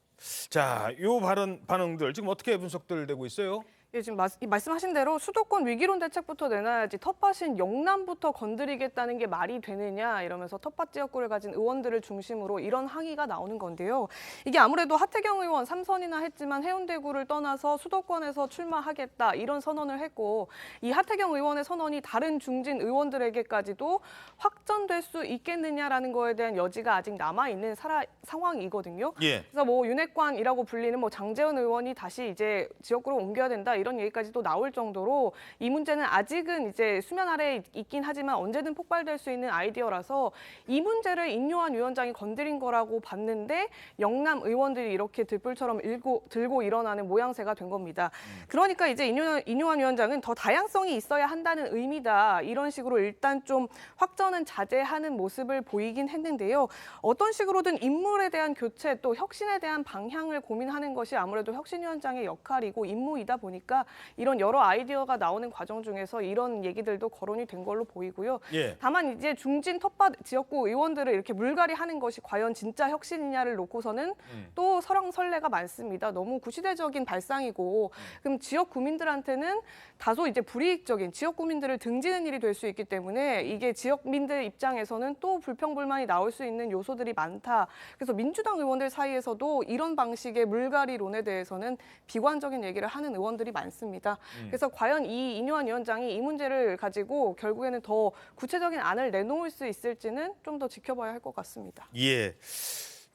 자, 요 반응들 지금 어떻게 분석되고 있어요? 예, 지금 말씀하신 대로 수도권 위기론 대책부터 내놔야지 텃밭인 영남부터 건드리겠다는 게 말이 되느냐 이러면서 텃밭 지역구를 가진 의원들을 중심으로 이런 항의가 나오는 건데요. 이게 아무래도 하태경 의원 3선이나 했지만 해운대구를 떠나서 수도권에서 출마하겠다 이런 선언을 했고 이 하태경 의원의 선언이 다른 중진 의원들에게까지도 확전될 수 있겠느냐라는 거에 대한 여지가 아직 남아있는 상황이거든요. 그래서 뭐 윤핵관이라고 불리는 뭐 장제원 의원이 다시 이제 지역구로 옮겨야 된다 이런 얘기까지도 나올 정도로 이 문제는 아직은 이제 수면 아래에 있긴 하지만 언제든 폭발될 수 있는 아이디어라서 이 문제를 인효한 위원장이 건드린 거라고 봤는데 영남 의원들이 이렇게 들불처럼 들고 일어나는 모양새가 된 겁니다. 그러니까 이제 인효한 위원장은 더 다양성이 있어야 한다는 의미다. 이런 식으로 일단 좀 확전은 자제하는 모습을 보이긴 했는데요. 어떤 식으로든 인물에 대한 교체 또 혁신에 대한 방향을 고민하는 것이 아무래도 혁신위원장의 역할이고 임무이다 보니까 이런 여러 아이디어가 나오는 과정 중에서 이런 얘기들도 거론이 된 걸로 보이고요. 다만 이제 중진 텃밭 지역구 의원들을 이렇게 물갈이하는 것이 과연 진짜 혁신이냐를 놓고서는 또 설왕설래가 많습니다. 너무 구시대적인 발상이고 그럼 지역 구민들한테는 다소 이제 불이익적인 지역 구민들을 등지는 일이 될 수 있기 때문에 이게 지역민들 입장에서는 또 불평불만이 나올 수 있는 요소들이 많다. 그래서 민주당 의원들 사이에서도 이런 방식의 물갈이론에 대해서는 비관적인 얘기를 하는 의원들이 많습니다. 그래서 과연 이 인효한 위원장이 이 문제를 가지고 결국에는 더 구체적인 안을 내놓을 수 있을지는 좀 더 지켜봐야 할 것 같습니다. 예.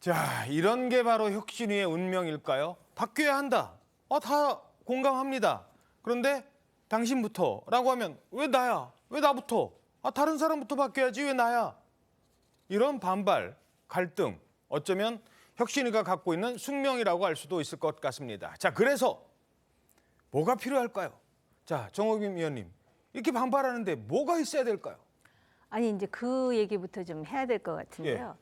자, 이런 게 바로 혁신위의 운명일까요? 바뀌어야 한다. 다 공감합니다. 그런데 당신부터라고 하면 왜 나야? 왜 나부터? 다른 사람부터 바뀌어야지 왜 나야? 이런 반발, 갈등, 어쩌면 혁신위가 갖고 있는 숙명이라고 할 수도 있을 것 같습니다. 자, 그래서 뭐가 필요할까요? 자, 정호김 의원님, 이렇게 반발하는데 뭐가 있어야 될까요? 아니 이제 그 얘기부터 좀 해야 될 것 같은데요.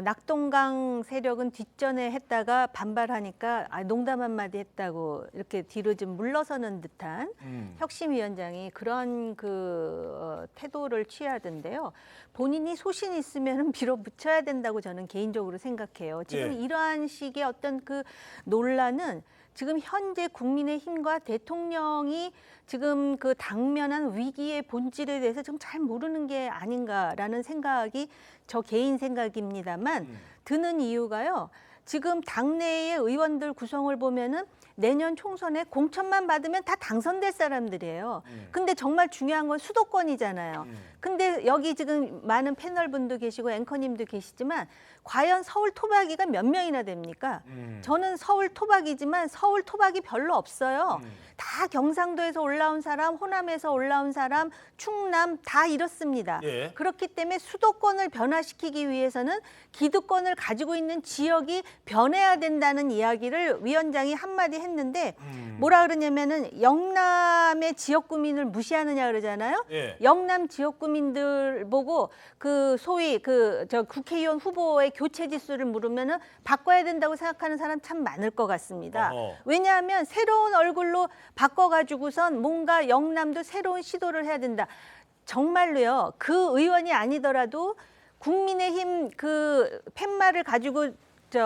낙동강 세력은 뒷전에 했다가 반발하니까 농담 한마디 했다고 이렇게 뒤로 좀 물러서는 듯한 혁신위원장이 그런 태도를 취하던데요. 본인이 소신 있으면 밀어붙여야 된다고 저는 개인적으로 생각해요. 지금 이러한 식의 어떤 그 논란은 지금 현재 국민의힘과 대통령이 지금 그 당면한 위기의 본질에 대해서 좀 잘 모르는 게 아닌가라는 생각이 저 개인 생각입니다만 드는 이유가요. 지금 당내의 의원들 구성을 보면은 내년 총선에 공천만 받으면 다 당선될 사람들이에요. 근데 정말 중요한 건 수도권이잖아요. 근데 여기 지금 많은 패널분도 계시고 앵커님도 계시지만 과연 서울 토박이가 몇 명이나 됩니까? 저는 서울 토박이지만 서울 토박이 별로 없어요. 다 경상도에서 올라온 사람, 호남에서 올라온 사람, 충남 다 이렇습니다. 그렇기 때문에 수도권을 변화시키기 위해서는 기득권을 가지고 있는 지역이 변해야 된다는 이야기를 위원장이 한마디 했는데 뭐라 그러냐면은 영남의 지역구민을 무시하느냐 그러잖아요. 영남 지역구민들 보고 그 소위 저 국회의원 후보의 교체 지수를 물으면은 바꿔야 된다고 생각하는 사람 참 많을 것 같습니다. 왜냐하면 새로운 얼굴로 바꿔가지고선 뭔가 영남도 새로운 시도를 해야 된다. 정말로요. 그 의원이 아니더라도 국민의힘 그 팻말을 가지고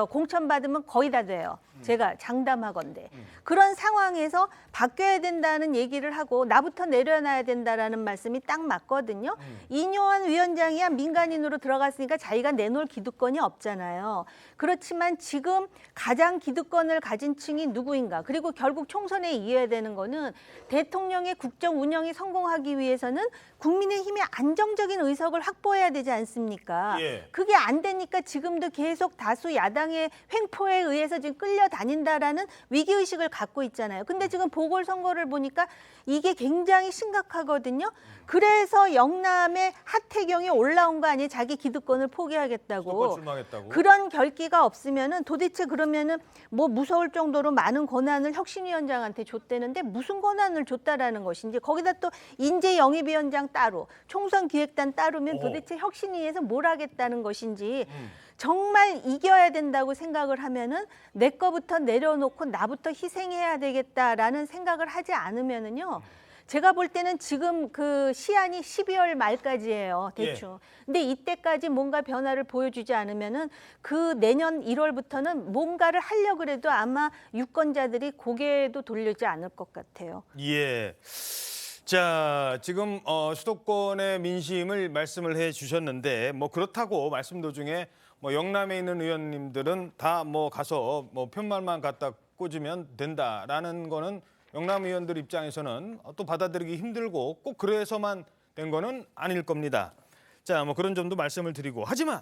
공천 받으면 거의 다 돼요. 제가 장담하건대. 그런 상황에서 바뀌어야 된다는 얘기를 하고 나부터 내려놔야 된다라는 말씀이 딱 맞거든요. 이뇨한 위원장이야 민간인으로 들어갔으니까 자기가 내놓을 기득권이 없잖아요. 그렇지만 지금 가장 기득권을 가진 층이 누구인가. 그리고 결국 총선에 이어야 되는 거는 대통령의 국정 운영이 성공하기 위해서는 국민의힘이 안정적인 의석을 확보해야 되지 않습니까? 그게 안 되니까 지금도 계속 다수 야당의 횡포에 의해서 지금 끌려다닌다라는 위기의식을 갖고 있잖아요. 근데 지금 보궐선거를 보니까 이게 굉장히 심각하거든요. 그래서 영남의 하태경이 올라온 거 아니에요? 자기 기득권을 포기하겠다고. 그런 결기가 없으면은 도대체 그러면은 뭐 무서울 정도로 많은 권한을 혁신위원장한테 줬다는데 무슨 권한을 줬다라는 것인지 거기다 또 인재영입위원장 따로 총선 기획단 따로면 도대체 혁신위에서 뭘 하겠다는 것인지 정말 이겨야 된다고 생각을 하면은 내 거부터 내려놓고 나부터 희생해야 되겠다라는 생각을 하지 않으면은요. 제가 볼 때는 지금 그 시한이 12월 말까지예요, 대충. 근데 이때까지 뭔가 변화를 보여주지 않으면은 그 내년 1월부터는 뭔가를 하려고 해도 아마 유권자들이 고개도 돌리지 않을 것 같아요. 자, 지금 수도권의 민심을 말씀을 해 주셨는데 뭐 그렇다고 말씀 도중에 뭐 영남에 있는 의원님들은 다 뭐 가서 뭐 편말만 갖다 꽂으면 된다라는 거는 영남 의원들 입장에서는 또 받아들이기 힘들고 꼭 그래서만 된 거는 아닐 겁니다. 자, 뭐 그런 점도 말씀을 드리고 하지만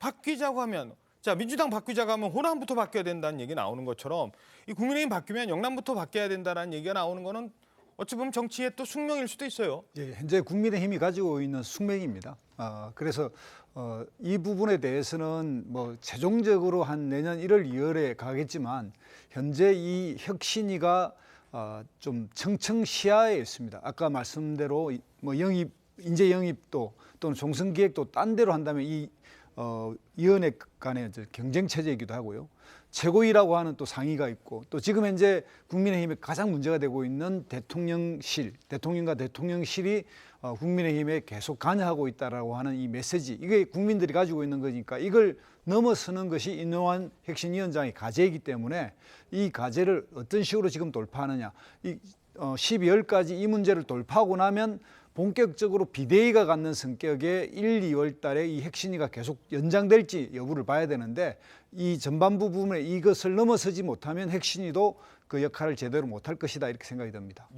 바뀌자고 하면 자, 민주당 바뀌자고 하면 호남부터 바뀌어야 된다는 얘기 나오는 것처럼 이 국민의힘 바뀌면 영남부터 바뀌어야 된다는 얘기가 나오는 거는 어찌 보면 정치의 또 숙명일 수도 있어요. 현재 국민의힘이 가지고 있는 숙명입니다. 그래서 이 부분에 대해서는 뭐 최종적으로 한 내년 1월, 2월에 가겠지만 현재 이 혁신위가 좀 청청시야에 있습니다. 아까 말씀대로 뭐 인재 영입도 또는 총선 기획도 딴 데로 한다면 이 위원회 간의 경쟁 체제이기도 하고요. 최고위라고 하는 또 상위가 있고 또 지금 현재 국민의힘에 가장 문제가 되고 있는 대통령과 대통령실이 국민의힘에 계속 관여하고 있다라고 하는 이 메시지, 이게 국민들이 가지고 있는 거니까 이걸 넘어서는 것이 이뇨한 혁신위원장의 과제이기 때문에 이 과제를 어떤 식으로 지금 돌파하느냐. 12월까지 이 문제를 돌파하고 나면 본격적으로 비대위가 갖는 성격의 1, 2월 달에 이 혁신위가 계속 연장될지 여부를 봐야 되는데 이 전반부 부분에 이것을 넘어서지 못하면 혁신위도 그 역할을 제대로 못할 것이다 이렇게 생각이 듭니다.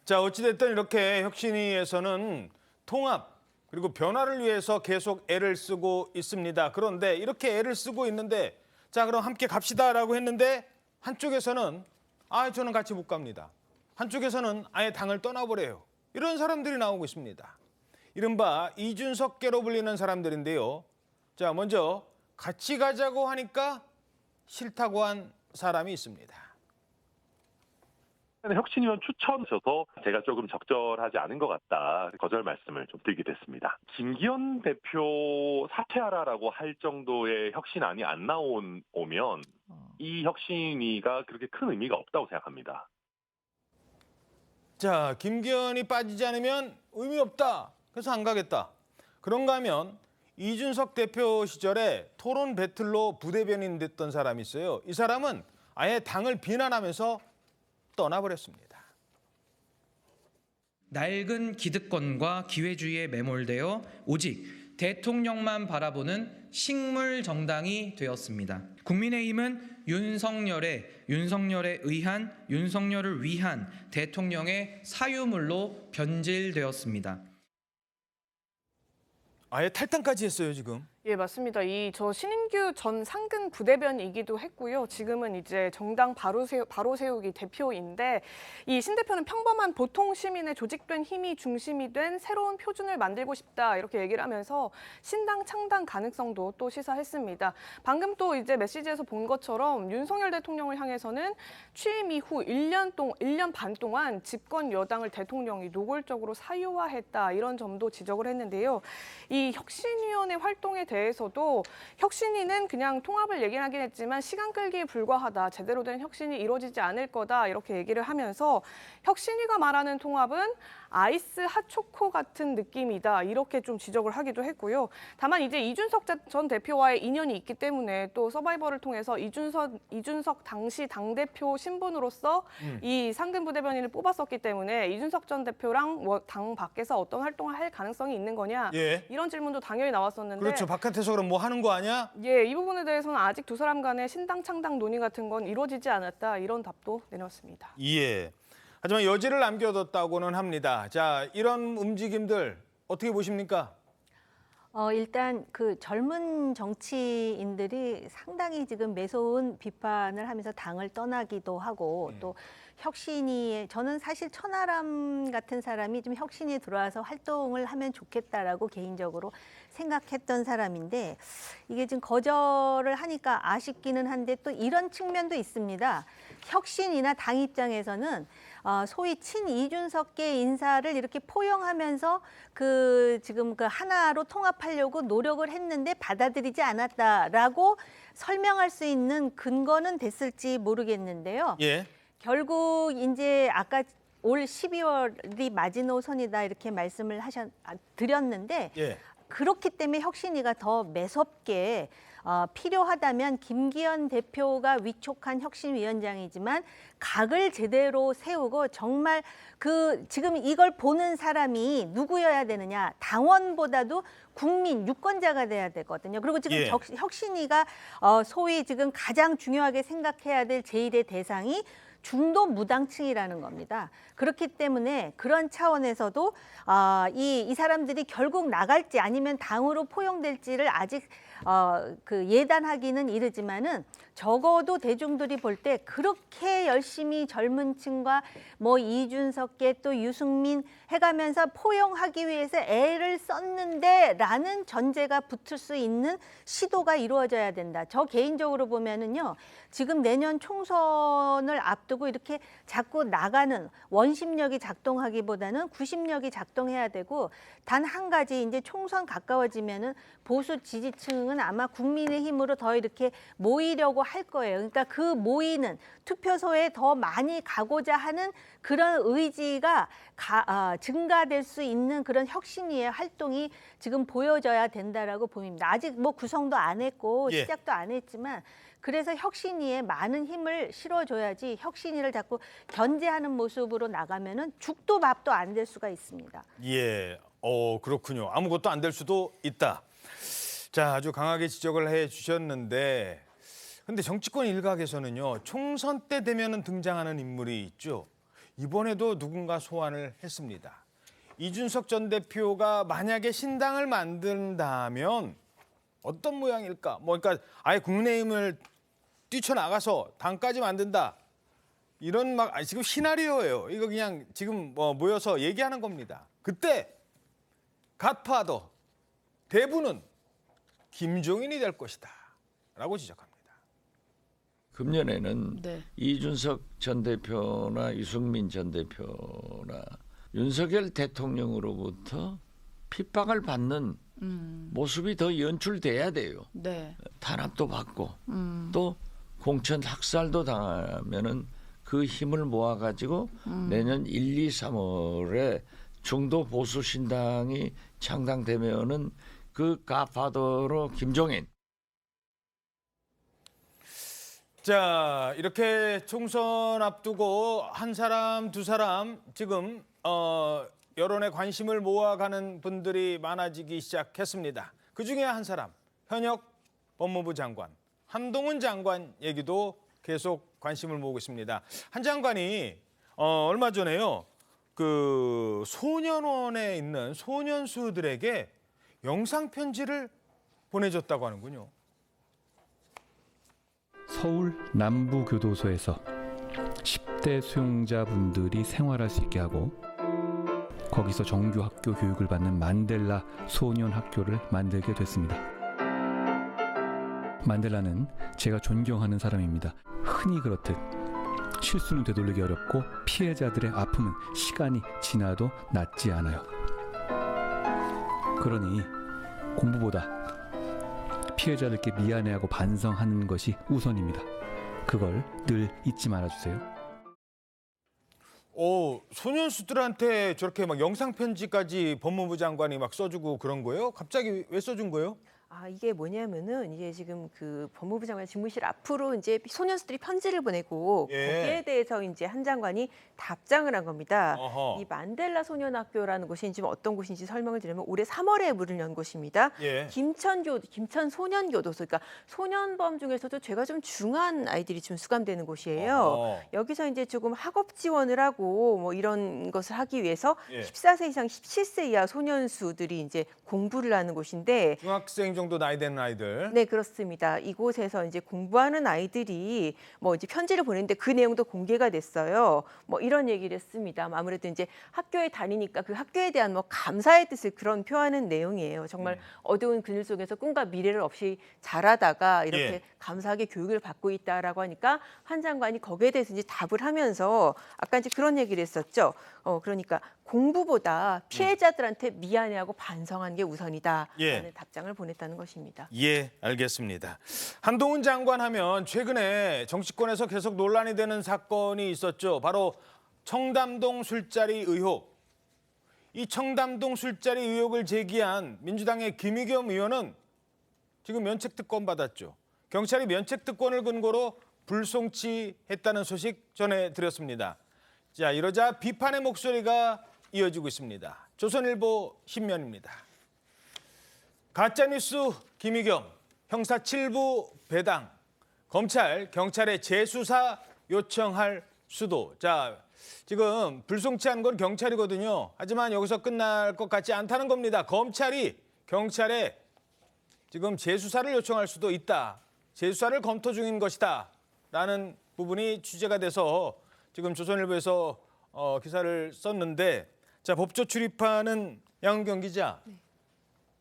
자, 어찌됐든 이렇게 혁신위에서는 통합, 그리고 변화를 위해서 계속 애를 쓰고 있습니다. 그런데 이렇게 애를 쓰고 있는데 자 그럼 함께 갑시다라고 했는데 한쪽에서는 저는 같이 못 갑니다. 한쪽에서는 아예 당을 떠나버려요. 이런 사람들이 나오고 있습니다. 이른바 이준석계로 불리는 사람들인데요. 자 먼저 같이 가자고 하니까 싫다고 한 사람이 있습니다. 혁신위원 추천하셔서 제가 조금 적절하지 않은 것 같다 거절 말씀을 좀 드리게 됐습니다. 김기현 대표 사퇴하라라고 할 정도의 혁신안이 안 오면 이 혁신위가 그렇게 큰 의미가 없다고 생각합니다. 자, 김기현이 빠지지 않으면 의미 없다. 그래서 안 가겠다. 그런가 하면 이준석 대표 시절에 토론 배틀로 부대변인 됐던 사람이 있어요. 이 사람은 아예 당을 비난하면서 떠나버렸습니다. 낡은 기득권과 기회주의에 매몰되어 오직 대통령만 바라보는 식물 정당이 되었습니다. 국민의힘은 윤석열에 의한, 윤석열을 위한 대통령의 사유물로 변질되었습니다. 아예 탈당까지 했어요, 지금. 예, 맞습니다. 저 신인규 전 상근 부대변이기도 했고요. 지금은 이제 정당 바로 세우기 대표인데 이 신 대표는 평범한 보통 시민의 조직된 힘이 중심이 된 새로운 표준을 만들고 싶다 이렇게 얘기를 하면서 신당 창당 가능성도 또 시사했습니다. 방금 또 이제 메시지에서 본 것처럼 윤석열 대통령을 향해서는 취임 이후 1년 반 동안 집권 여당을 대통령이 노골적으로 사유화했다 이런 점도 지적을 했는데요. 이 혁신위원회 활동에 대해서도 혁신위는 그냥 통합을 얘기를 하긴 했지만 시간 끌기에 불과하다. 제대로 된 혁신이 이루어지지 않을 거다. 이렇게 얘기를 하면서 혁신위가 말하는 통합은 아이스 핫초코 같은 느낌이다. 이렇게 좀 지적을 하기도 했고요. 다만 이제 이준석 전 대표와의 인연이 있기 때문에 또 서바이벌을 통해서 이준석 당시 당대표 신분으로서 이 상근 부대변인을 뽑았었기 때문에 이준석 전 대표랑 당 밖에서 어떤 활동을 할 가능성이 있는 거냐. 예. 이런 질문도 당연히 나왔었는데. 그렇죠. 바깥에서 그럼 뭐 하는 거 아니야? 예, 이 부분에 대해서는 아직 두 사람 간의 신당 창당 논의 같은 건 이루어지지 않았다. 이런 답도 내놓았습니다. 예. 하지만 여지를 남겨뒀다고는 합니다. 자, 이런 움직임들 어떻게 보십니까? 일단 그 젊은 정치인들이 상당히 지금 매서운 비판을 하면서 당을 떠나기도 하고 또 혁신이 저는 사실 천하람 같은 사람이 좀 혁신이 들어와서 활동을 하면 좋겠다라고 개인적으로 생각했던 사람인데 이게 지금 거절을 하니까 아쉽기는 한데 또 이런 측면도 있습니다. 혁신이나 당 입장에서는 소위 친이준석계 인사를 이렇게 포용하면서 지금 하나로 통합하려고 노력을 했는데 받아들이지 않았다라고 설명할 수 있는 근거는 됐을지 모르겠는데요. 예. 결국 이제 아까 올 12월이 마지노선이다 이렇게 말씀을 드렸는데 예. 그렇기 때문에 혁신위가 더 매섭게 필요하다면 김기현 대표가 위촉한 혁신위원장이지만 각을 제대로 세우고 정말 지금 이걸 보는 사람이 누구여야 되느냐 당원보다도 국민 유권자가 돼야 되거든요. 그리고 지금 예. 혁신위가 소위 지금 가장 중요하게 생각해야 될 제1의 대상이 중도 무당층이라는 겁니다. 그렇기 때문에 그런 차원에서도 이 사람들이 결국 나갈지 아니면 당으로 포용될지를 아직 예단하기는 이르지만은 적어도 대중들이 볼 때 그렇게 열심히 젊은 층과 뭐 이준석계 또 유승민 해가면서 포용하기 위해서 애를 썼는데라는 전제가 붙을 수 있는 시도가 이루어져야 된다. 저 개인적으로 보면은요. 지금 내년 총선을 앞두고 이렇게 자꾸 나가는 원심력이 작동하기보다는 구심력이 작동해야 되고 단 한 가지 이제 총선 가까워지면은 보수 지지층은 아마 국민의힘으로 더 이렇게 모이려고 할 거예요. 그러니까 그 모이는 투표소에 더 많이 가고자 하는 그런 의지가 증가될 수 있는 그런 혁신위의 활동이 지금 보여져야 된다라고 보입니다. 아직 뭐 구성도 안 했고 예. 시작도 안 했지만 그래서 혁신위에 많은 힘을 실어줘야지 혁신위를 자꾸 견제하는 모습으로 나가면은 죽도 밥도 안 될 수가 있습니다. 예. 그렇군요. 아무것도 안 될 수도 있다. 자, 아주 강하게 지적을 해 주셨는데 근데 정치권 일각에서는요. 총선 때 되면은 등장하는 인물이 있죠. 이번에도 누군가 소환을 했습니다. 이준석 전 대표가 만약에 신당을 만든다면 어떤 모양일까? 뭐 그러니까 아예 국민의힘을 뛰쳐나가서 당까지 만든다. 이런 막 지금 시나리오예요. 이거 그냥 지금 뭐 모여서 얘기하는 겁니다. 그때 갓파더 대부는 김종인이 될 것이다. 라고 지적합니다. 금년에는 이준석 전 대표나 유승민 전 대표나 윤석열 대통령으로부터 핍박을 받는 모습이 더 연출돼야 돼요. 탄압도 받고 또 공천 학살도 당하면은 그 힘을 모아가지고 내년 1, 2, 3월에 중도 보수 신당이 창당되면은 그 갓파더로 김종인. 자, 이렇게 총선 앞두고 한 사람, 두 사람 지금 여론의 관심을 모아가는 분들이 많아지기 시작했습니다. 그중에 한 사람, 현역 법무부 장관, 한동훈 장관 얘기도 계속 관심을 모으고 있습니다. 한 장관이 얼마 전에요. 그 소년원에 있는 소년수들에게 영상 편지를 보내줬다고 하는군요. 서울 남부교도소에서 10대 수용자분들이 생활할 수 있게 하고 거기서 정규 학교 교육을 받는 만델라 소년 학교를 만들게 됐습니다. 만델라는 제가 존경하는 사람입니다. 흔히 그렇듯 실수는 되돌리기 어렵고 피해자들의 아픔은 시간이 지나도 낫지 않아요. 그러니 공부보다 피해자들께 미안해하고 반성하는 것이 우선입니다. 그걸 늘 잊지 말아주세요. 소년수들한테 저렇게 막 영상 편지까지 법무부 장관이 막 써주고 그런 거예요? 갑자기 왜 써준 거예요? 이게 뭐냐면은 이제 지금 그 법무부 장관 집무실 앞으로 이제 소년수들이 편지를 보내고 거기에 대해서 이제 한 장관이 답장을 한 겁니다. 이 만델라 소년학교라는 곳이 지금 어떤 곳인지 설명을 드리면 올해 3월에 문을 연 곳입니다. 김천 소년교도소, 그러니까 소년범 중에서도 죄가 좀 중한 아이들이 좀 수감되는 곳이에요. 여기서 이제 조금 학업 지원을 하고 뭐 이런 것을 하기 위해서 14세 이상 17세 이하 소년수들이 이제 공부를 하는 곳인데 중학생 정도 나이 되는 아이들. 네, 그렇습니다. 이곳에서 이제 공부하는 아이들이 뭐 이제 편지를 보냈는데 그 내용도 공개가 됐어요. 뭐 이런 얘기를 했습니다. 아무래도 이제 학교에 다니니까 그 학교에 대한 뭐 감사의 뜻을 그런 표하는 내용이에요. 정말 어두운 그늘 속에서 꿈과 미래를 없이 자라다가 이렇게 감사하게 교육을 받고 있다라고 하니까 한 장관이 거기에 대해서 이제 답을 하면서 아까 이제 그런 얘기를 했었죠. 그러니까 공부보다 피해자들한테 미안해하고 반성하는 게 우선이다라는 답장을 보냈다는 것입니다. 예, 알겠습니다. 한동훈 장관 하면 최근에 정치권에서 계속 논란이 되는 사건이 있었죠. 바로 청담동 술자리 의혹. 이 청담동 술자리 의혹을 제기한 민주당의 김의겸 의원은 지금 면책특권 받았죠. 경찰이 면책특권을 근거로 불송치했다는 소식 전해드렸습니다. 자, 이러자 비판의 목소리가 이어지고 있습니다. 조선일보 신면입니다. 가짜뉴스 김의겸, 형사 7부 배당, 검찰, 경찰에 재수사 요청할 수도. 자, 지금 불송치한 건 경찰이거든요. 하지만 여기서 끝날 것 같지 않다는 겁니다. 검찰이 경찰에 지금 재수사를 요청할 수도 있다. 재수사를 검토 중인 것이다. 라는 부분이 취재가 돼서 지금 조선일보에서 기사를 썼는데, 자, 법조 출입하는 양은경 기자.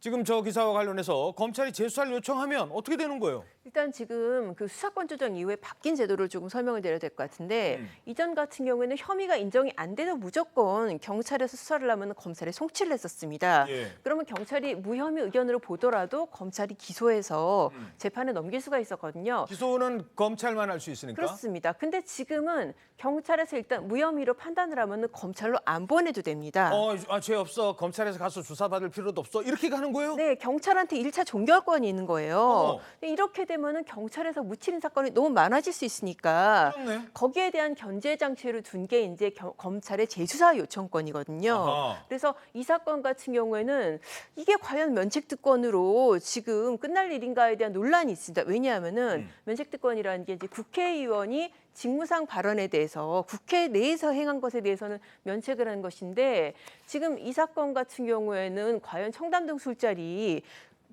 지금 저 기사와 관련해서 검찰이 재수사를 요청하면 어떻게 되는 거예요? 일단 지금 그 수사권 조정 이후에 바뀐 제도를 조금 설명을 드려야 될 것 같은데 이전 같은 경우에는 혐의가 인정이 안 돼도 무조건 경찰에서 수사를 하면 검찰에 송치를 했었습니다. 그러면 경찰이 무혐의 의견으로 보더라도 검찰이 기소해서 재판에 넘길 수가 있었거든요. 기소는 검찰만 할 수 있으니까? 그렇습니다. 근데 지금은 경찰에서 일단 무혐의로 판단을 하면 검찰로 안 보내도 됩니다. 죄 없어. 검찰에서 가서 조사받을 필요도 없어. 이렇게 가는 거예요? 네, 경찰한테 1차 종결권이 있는 거예요. 이렇게 되면 되면은 경찰에서 묻히는 사건이 너무 많아질 수 있으니까 그렇네. 거기에 대한 견제 장치를 둔 게 이제 검찰의 재수사 요청권이거든요. 아하. 그래서 이 사건 같은 경우에는 이게 과연 면책특권으로 지금 끝날 일인가에 대한 논란이 있습니다. 왜냐하면은 면책특권이라는 게 이제 국회의원이 직무상 발언에 대해서 국회 내에서 행한 것에 대해서는 면책을 하는 것인데 지금 이 사건 같은 경우에는 과연 청담동 술자리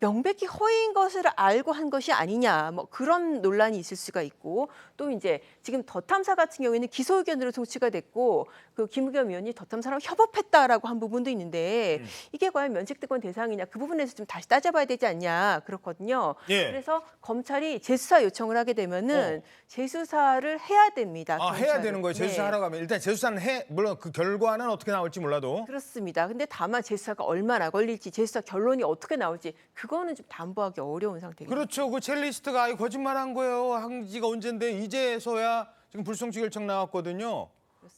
명백히 허위인 것을 알고 한 것이 아니냐 뭐 그런 논란이 있을 수가 있고 또 이제 지금 더 탐사 같은 경우에는 기소 의견으로 송치가 됐고 그 김의겸 의원이 더 탐사랑 협업했다라고 한 부분도 있는데 이게 과연 면책특권 대상이냐 그 부분에서 좀 다시 따져봐야 되지 않냐 그렇거든요. 예. 그래서 검찰이 재수사 요청을 하게 되면은 재수사를 해야 됩니다. 아, 해야 경찰은. 되는 거예요. 재수사 네. 하라고 하면 일단 재수사는 물론 그 결과는 어떻게 나올지 몰라도. 그렇습니다. 근데 다만 재수사가 얼마나 걸릴지 재수사 결론이 어떻게 나올지 그거는 좀 담보하기 어려운 상태입니다. 그렇죠. 그 첼리스트가 아이 거짓말한 거예요. 한 지가 언젠데 이제서야 지금 불송치 결정 나왔거든요.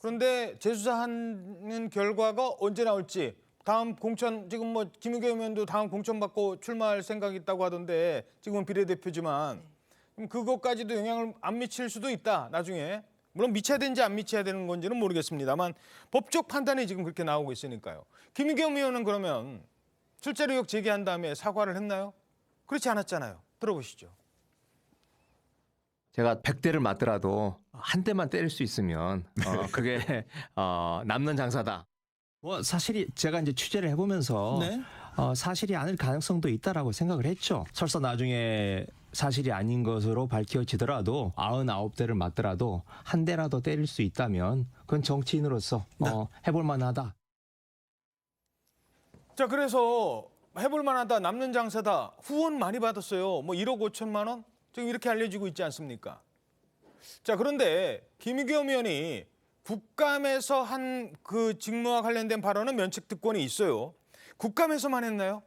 그런데 재수사하는 결과가 언제 나올지 다음 공천 지금 뭐 김의겸 의원도 다음 공천 받고 출마할 생각이 있다고 하던데 지금은 비례대표지만 그럼 그것까지도 영향을 안 미칠 수도 있다. 나중에 물론 미쳐야 되는지 안 미쳐야 되는 건지는 모르겠습니다만 법적 판단이 지금 그렇게 나오고 있으니까요. 김의겸 의원은 그러면 술자리 의혹 제기한 다음에 사과를 했나요? 그렇지 않았잖아요. 들어보시죠. 제가 100대를 맞더라도 한 대만 때릴 수 있으면 그게 남는 장사다. 뭐 사실이 제가 이제 취재를 해보면서 네. 사실이 아닐 가능성도 있다라고 생각을 했죠. 설사 나중에 사실이 아닌 것으로 밝혀지더라도 99대를 맞더라도 한 대라도 때릴 수 있다면 그건 정치인으로서 해볼 만하다. 자, 그래서 해볼 만하다, 남는 장사다, 후원 많이 받았어요. 뭐 1억 5천만 원? 지금 이렇게 알려지고 있지 않습니까? 자, 그런데 김의겸 의원이 국감에서 한 그 직무와 관련된 발언은 면책특권이 있어요. 국감에서만 했나요?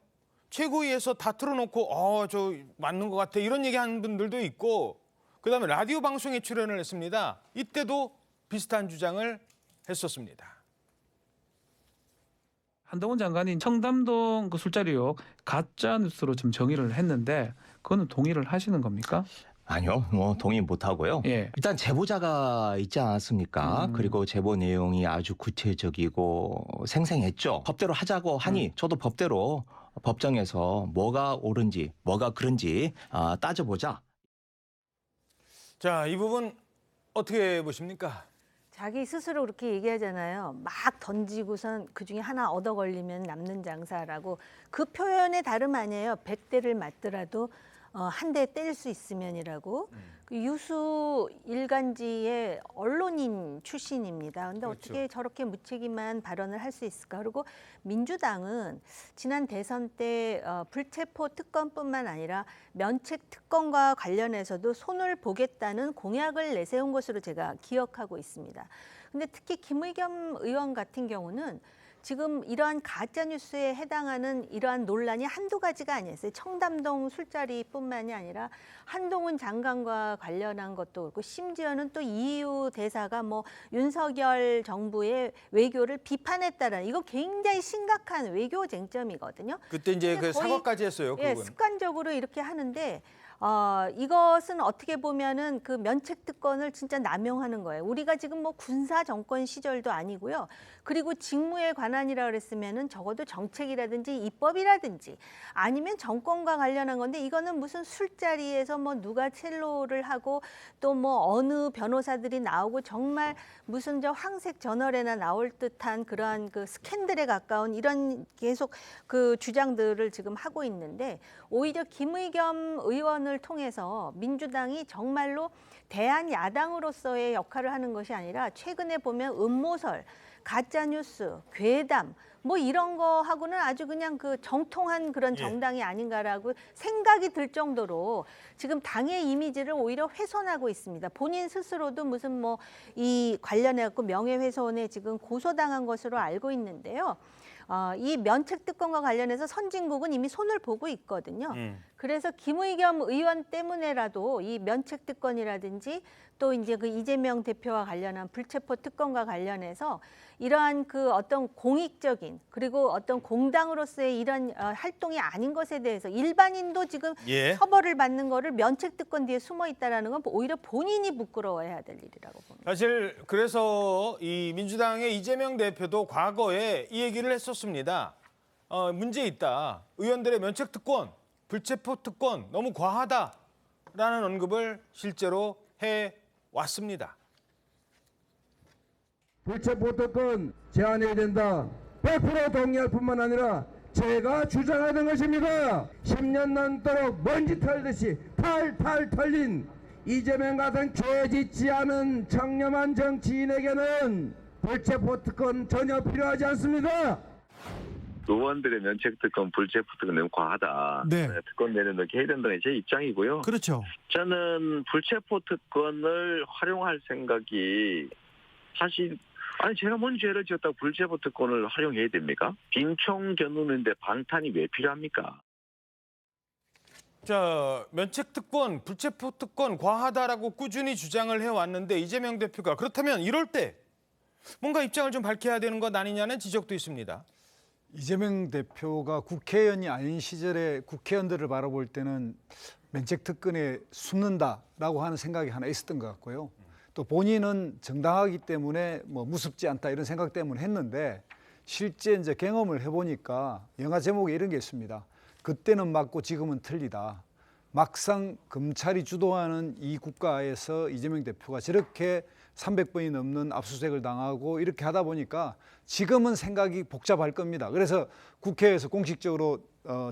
최고위에서 다 틀어놓고 저 맞는 것 같아 이런 얘기하는 분들도 있고 그다음에 라디오 방송에 출연을 했습니다. 이때도 비슷한 주장을 했었습니다. 한동훈 장관이 청담동 그 술자리 의혹 가짜 뉴스로 좀 정의를 했는데 그거는 동의를 하시는 겁니까? 아니요, 뭐 동의 못 하고요. 예. 일단 제보자가 있지 않았습니까? 그리고 제보 내용이 아주 구체적이고 생생했죠. 법대로 하자고 하니 저도 법대로 법정에서 뭐가 옳은지 뭐가 그른지 따져보자. 자, 이 부분 어떻게 보십니까? 자기 스스로 그렇게 얘기하잖아요. 막 던지고선 그중에 하나 얻어 걸리면 남는 장사라고. 그 표현의 다름 아니에요. 100대를 맞더라도 한 대 때릴 수 있으면이라고. 그 유수 일간지의 언론인 출신입니다. 근데 그렇죠. 어떻게 저렇게 무책임한 발언을 할 수 있을까? 그리고 민주당은 지난 대선 때 불체포 특검뿐만 아니라 면책 특검과 관련해서도 손을 보겠다는 공약을 내세운 것으로 제가 기억하고 있습니다. 근데 특히 김의겸 의원 같은 경우는 지금 이러한 가짜뉴스에 해당하는 이러한 논란이 한두 가지가 아니었어요. 청담동 술자리뿐만이 아니라 한동훈 장관과 관련한 것도 그렇고 심지어는 또 EU 대사가 뭐 윤석열 정부의 외교를 비판했다라는 이거 굉장히 심각한 외교 쟁점이거든요. 그때 이제 근데 그 거의, 사과까지 했어요. 예, 그건. 습관적으로 이렇게 하는데 이것은 어떻게 보면은 그 면책 특권을 진짜 남용하는 거예요. 우리가 지금 뭐 군사 정권 시절도 아니고요. 그리고 직무에 관한이라 그랬으면은 적어도 정책이라든지 입법이라든지 아니면 정권과 관련한 건데 이거는 무슨 술자리에서 뭐 누가 첼로를 하고 또 뭐 어느 변호사들이 나오고 정말 무슨 저 황색 저널에나 나올 듯한 그러한 그 스캔들에 가까운 이런 계속 그 주장들을 지금 하고 있는데 오히려 김의겸 의원을 통해서 민주당이 정말로 대한야당으로서의 역할을 하는 것이 아니라 최근에 보면 음모설, 가짜뉴스, 괴담 뭐 이런 거 하고는 아주 그냥 그 정통한 그런 정당이 아닌가라고 생각이 들 정도로 지금 당의 이미지를 오히려 훼손하고 있습니다. 본인 스스로도 무슨 뭐 이 관련해 갖고 명예훼손에 지금 고소당한 것으로 알고 있는데요. 이 면책 특권과 관련해서 선진국은 이미 손을 보고 있거든요. 그래서 김의겸 의원 때문에라도 이 면책 특권이라든지 또 이제 그 이재명 대표와 관련한 불체포 특권과 관련해서 이러한 그 어떤 공익적인 그리고 어떤 공당으로서의 이런 활동이 아닌 것에 대해서 일반인도 지금 예. 처벌을 받는 거를 면책 특권 뒤에 숨어 있다라는 건 오히려 본인이 부끄러워해야 될 일이라고 봅니다. 사실 그래서 이 민주당의 이재명 대표도 과거에 이 얘기를 했었습니다. 문제 있다. 의원들의 면책 특권, 불체포 특권 너무 과하다라는 언급을 실제로 해왔습니다. 불체포 특권 제한해야 된다. 100% 동의할 뿐만 아니라 제가 주장하는 것입니다. 10년 넘도록 먼지 털듯이 탈탈 털린 이재명 같은 죄 짓지 않은 청렴한 정치인에게는 불체포 특권 전혀 필요하지 않습니다. 의원들의 면책특권, 불체포특권 너무 과하다. 네. 특권 내려놓게 해야 된다는 제 입장이고요. 그렇죠. 저는 불체포특권을 활용할 생각이 사실 제가 뭔 죄를 지었다고 불체포특권을 활용해야 됩니까? 빈총 겨누는데 방탄이 왜 필요합니까? 자, 면책특권, 불체포특권 과하다라고 꾸준히 주장을 해왔는데 이재명 대표가 그렇다면 이럴 때 뭔가 입장을 좀 밝혀야 되는 것 아니냐는 지적도 있습니다. 이재명 대표가 국회의원이 아닌 시절에 국회의원들을 바라볼 때는 면책특권에 숨는다라고 하는 생각이 하나 있었던 것 같고요. 또 본인은 정당하기 때문에 뭐 무섭지 않다 이런 생각 때문에 했는데 실제 이제 경험을 해보니까 영화 제목에 이런 게 있습니다. 그때는 맞고 지금은 틀리다. 막상 검찰이 주도하는 이 국가에서 이재명 대표가 저렇게 300번이 넘는 압수수색을 당하고 이렇게 하다 보니까 지금은 생각이 복잡할 겁니다. 그래서 국회에서 공식적으로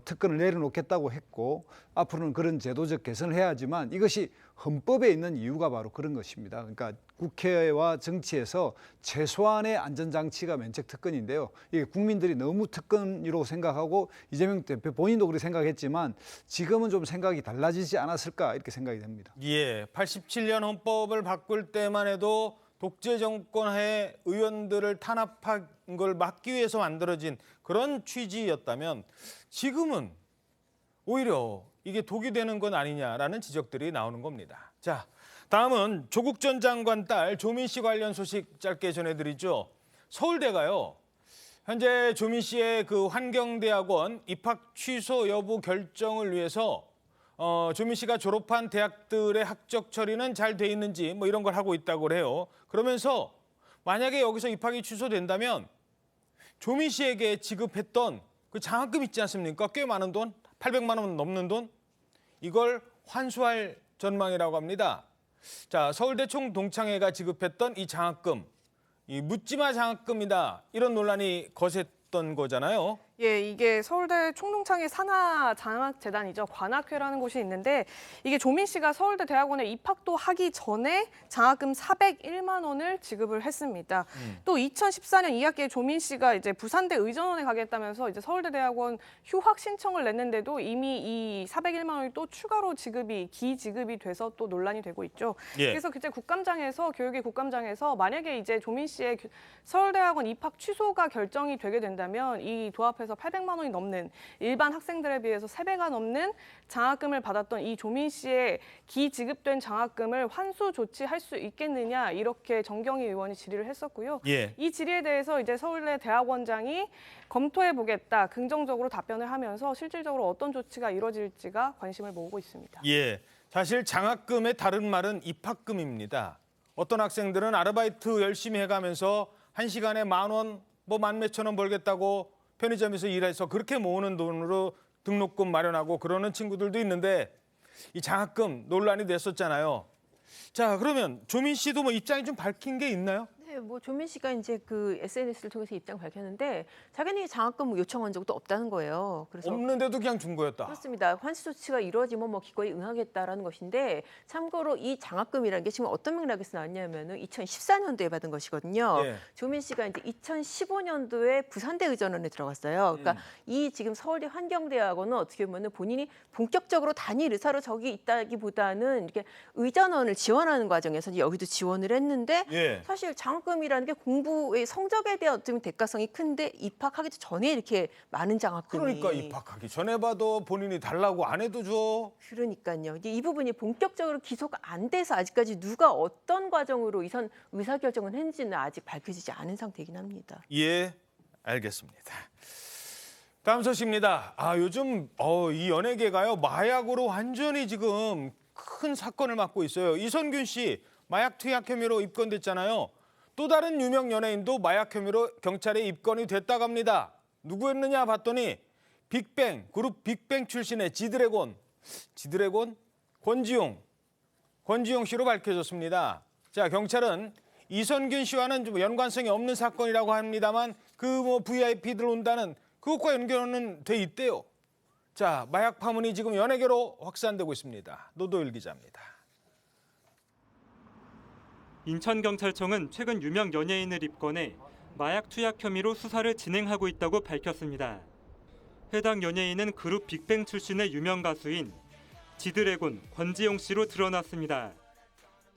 특권을 내려놓겠다고 했고 앞으로는 그런 제도적 개선을 해야 하지만 이것이 헌법에 있는 이유가 바로 그런 것입니다. 그러니까 국회와 정치에서 최소한의 안전장치가 면책특권인데요. 이게 국민들이 너무 특권이라고 생각하고 이재명 대표 본인도 그렇게 생각했지만 지금은 좀 생각이 달라지지 않았을까 이렇게 생각이 됩니다. 예, 87년 헌법을 바꿀 때만 해도 독재 정권하에 의원들을 탄압한 걸 막기 위해서 만들어진 그런 취지였다면 지금은 오히려 이게 독이 되는 건 아니냐라는 지적들이 나오는 겁니다. 자, 다음은 조국 전 장관 딸 조민 씨 관련 소식 짧게 전해드리죠. 서울대가요. 현재 조민 씨의 그 환경대학원 입학 취소 여부 결정을 위해서 조민 씨가 졸업한 대학들의 학적 처리는 잘 돼 있는지 뭐 이런 걸 하고 있다고 해요. 그러면서 만약에 여기서 입학이 취소된다면 조민 씨에게 지급했던 그 장학금 있지 않습니까? 꽤 많은 돈, 800만 원 넘는 돈, 이걸 환수할 전망이라고 합니다. 자, 서울대 총동창회가 지급했던 이 장학금, 이 묻지마 장학금이다 이런 논란이 거셌던 거잖아요. 예, 이게 서울대 총동창회 산하장학재단이죠. 관학회라는 곳이 있는데 이게 조민 씨가 서울대 대학원에 입학도 하기 전에 장학금 401만 원을 지급을 했습니다. 또 2014년 2학기에 조민 씨가 이제 부산대 의전원에 가겠다면서 이제 서울대 대학원 휴학 신청을 냈는데도 이미 이 401만 원이 또 추가로 기지급이 돼서 또 논란이 되고 있죠. 예. 그래서 그때 교육위 국감장에서 만약에 이제 조민 씨의 서울대학원 입학 취소가 결정이 되게 된다면 이 도합해서 800만 원이 넘는 일반 학생들에 비해서 3배가 넘는 장학금을 받았던 이 조민 씨의 기지급된 장학금을 환수 조치할 수 있겠느냐 이렇게 정경희 의원이 질의를 했었고요. 예. 이 질의에 대해서 이제 서울대 대학원장이 검토해 보겠다 긍정적으로 답변을 하면서 실질적으로 어떤 조치가 이루어질지가 관심을 모으고 있습니다. 예, 사실 장학금의 다른 말은 입학금입니다. 어떤 학생들은 아르바이트 열심히 해가면서 1시간에 10,000원, 뭐 10,000몇천 원 벌겠다고 편의점에서 일해서 그렇게 모으는 돈으로 등록금 마련하고 그러는 친구들도 있는데 이 장학금 논란이 됐었잖아요. 자, 그러면 조민 씨도 뭐 입장이 좀 밝힌 게 있나요? 네, 뭐 조민 씨가 이제 그 SNS를 통해서 입장 밝혔는데 자기는 장학금 요청한 적도 없다는 거예요. 그래서 없는데도 그냥 준 거였다. 그렇습니다. 환수 조치가 이루어지면 뭐 기꺼이 응하겠다라는 것인데 참고로 이 장학금이라는 게 지금 어떤 맥락에서 나왔냐면은 2014년도에 받은 것이거든요. 예. 조민 씨가 이제 2015년도에 부산대 의전원에 들어갔어요. 그러니까 이 지금 서울대 환경대학원은 어떻게 보면은 본인이 본격적으로 단일 의사로 저기 있다기보다는 이렇게 의전원을 지원하는 과정에서 여기도 지원을 했는데 예. 사실 장학금 장학금이라는 게 공부의 성적에 대한 어떤 대가성이 큰데 입학하기 전에 이렇게 많은 장학금이. 그러니까 입학하기 전에 봐도 본인이 달라고 안 해도 줘. 그러니까요. 이제 이 부분이 본격적으로 기소가 안 돼서 아직까지 누가 어떤 과정으로 이선 의사결정을 했는지는 아직 밝혀지지 않은 상태이긴 합니다. 예, 알겠습니다. 다음 소식입니다. 요즘 이 연예계가요 마약으로 완전히 지금 큰 사건을 맡고 있어요. 이선균 씨 마약 투약 혐의로 입건됐잖아요. 또 다른 유명 연예인도 마약 혐의로 경찰에 입건이 됐다고 합니다. 누구였느냐 봤더니 빅뱅, 그룹 빅뱅 출신의 지드래곤 권지용 씨로 밝혀졌습니다. 자, 경찰은 이선균 씨와는 좀 연관성이 없는 사건이라고 합니다만 그 VIP들 온다는 그것과 연결은 돼 있대요. 자, 마약 파문이 지금 연예계로 확산되고 있습니다. 노도일 기자입니다. 인천경찰청은 최근 유명 연예인을 입건해 마약 투약 혐의로 수사를 진행하고 있다고 밝혔습니다. 해당 연예인은 그룹 빅뱅 출신의 유명 가수인 지드래곤 권지용 씨로 드러났습니다.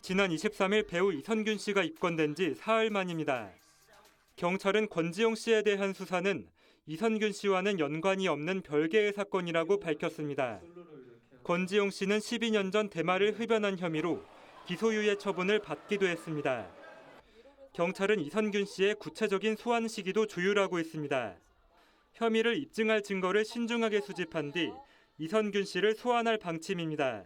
지난 23일 배우 이선균 씨가 입건된 지 사흘 만입니다. 경찰은 권지용 씨에 대한 수사는 이선균 씨와는 연관이 없는 별개의 사건이라고 밝혔습니다. 권지용 씨는 12년 전 대마를 흡연한 혐의로 기소유예 처분을 받기도 했습니다. 경찰은 이선균 씨의 구체적인 소환 시기도 조율하고 있습니다. 혐의를 입증할 증거를 신중하게 수집한 뒤 이선균 씨를 소환할 방침입니다.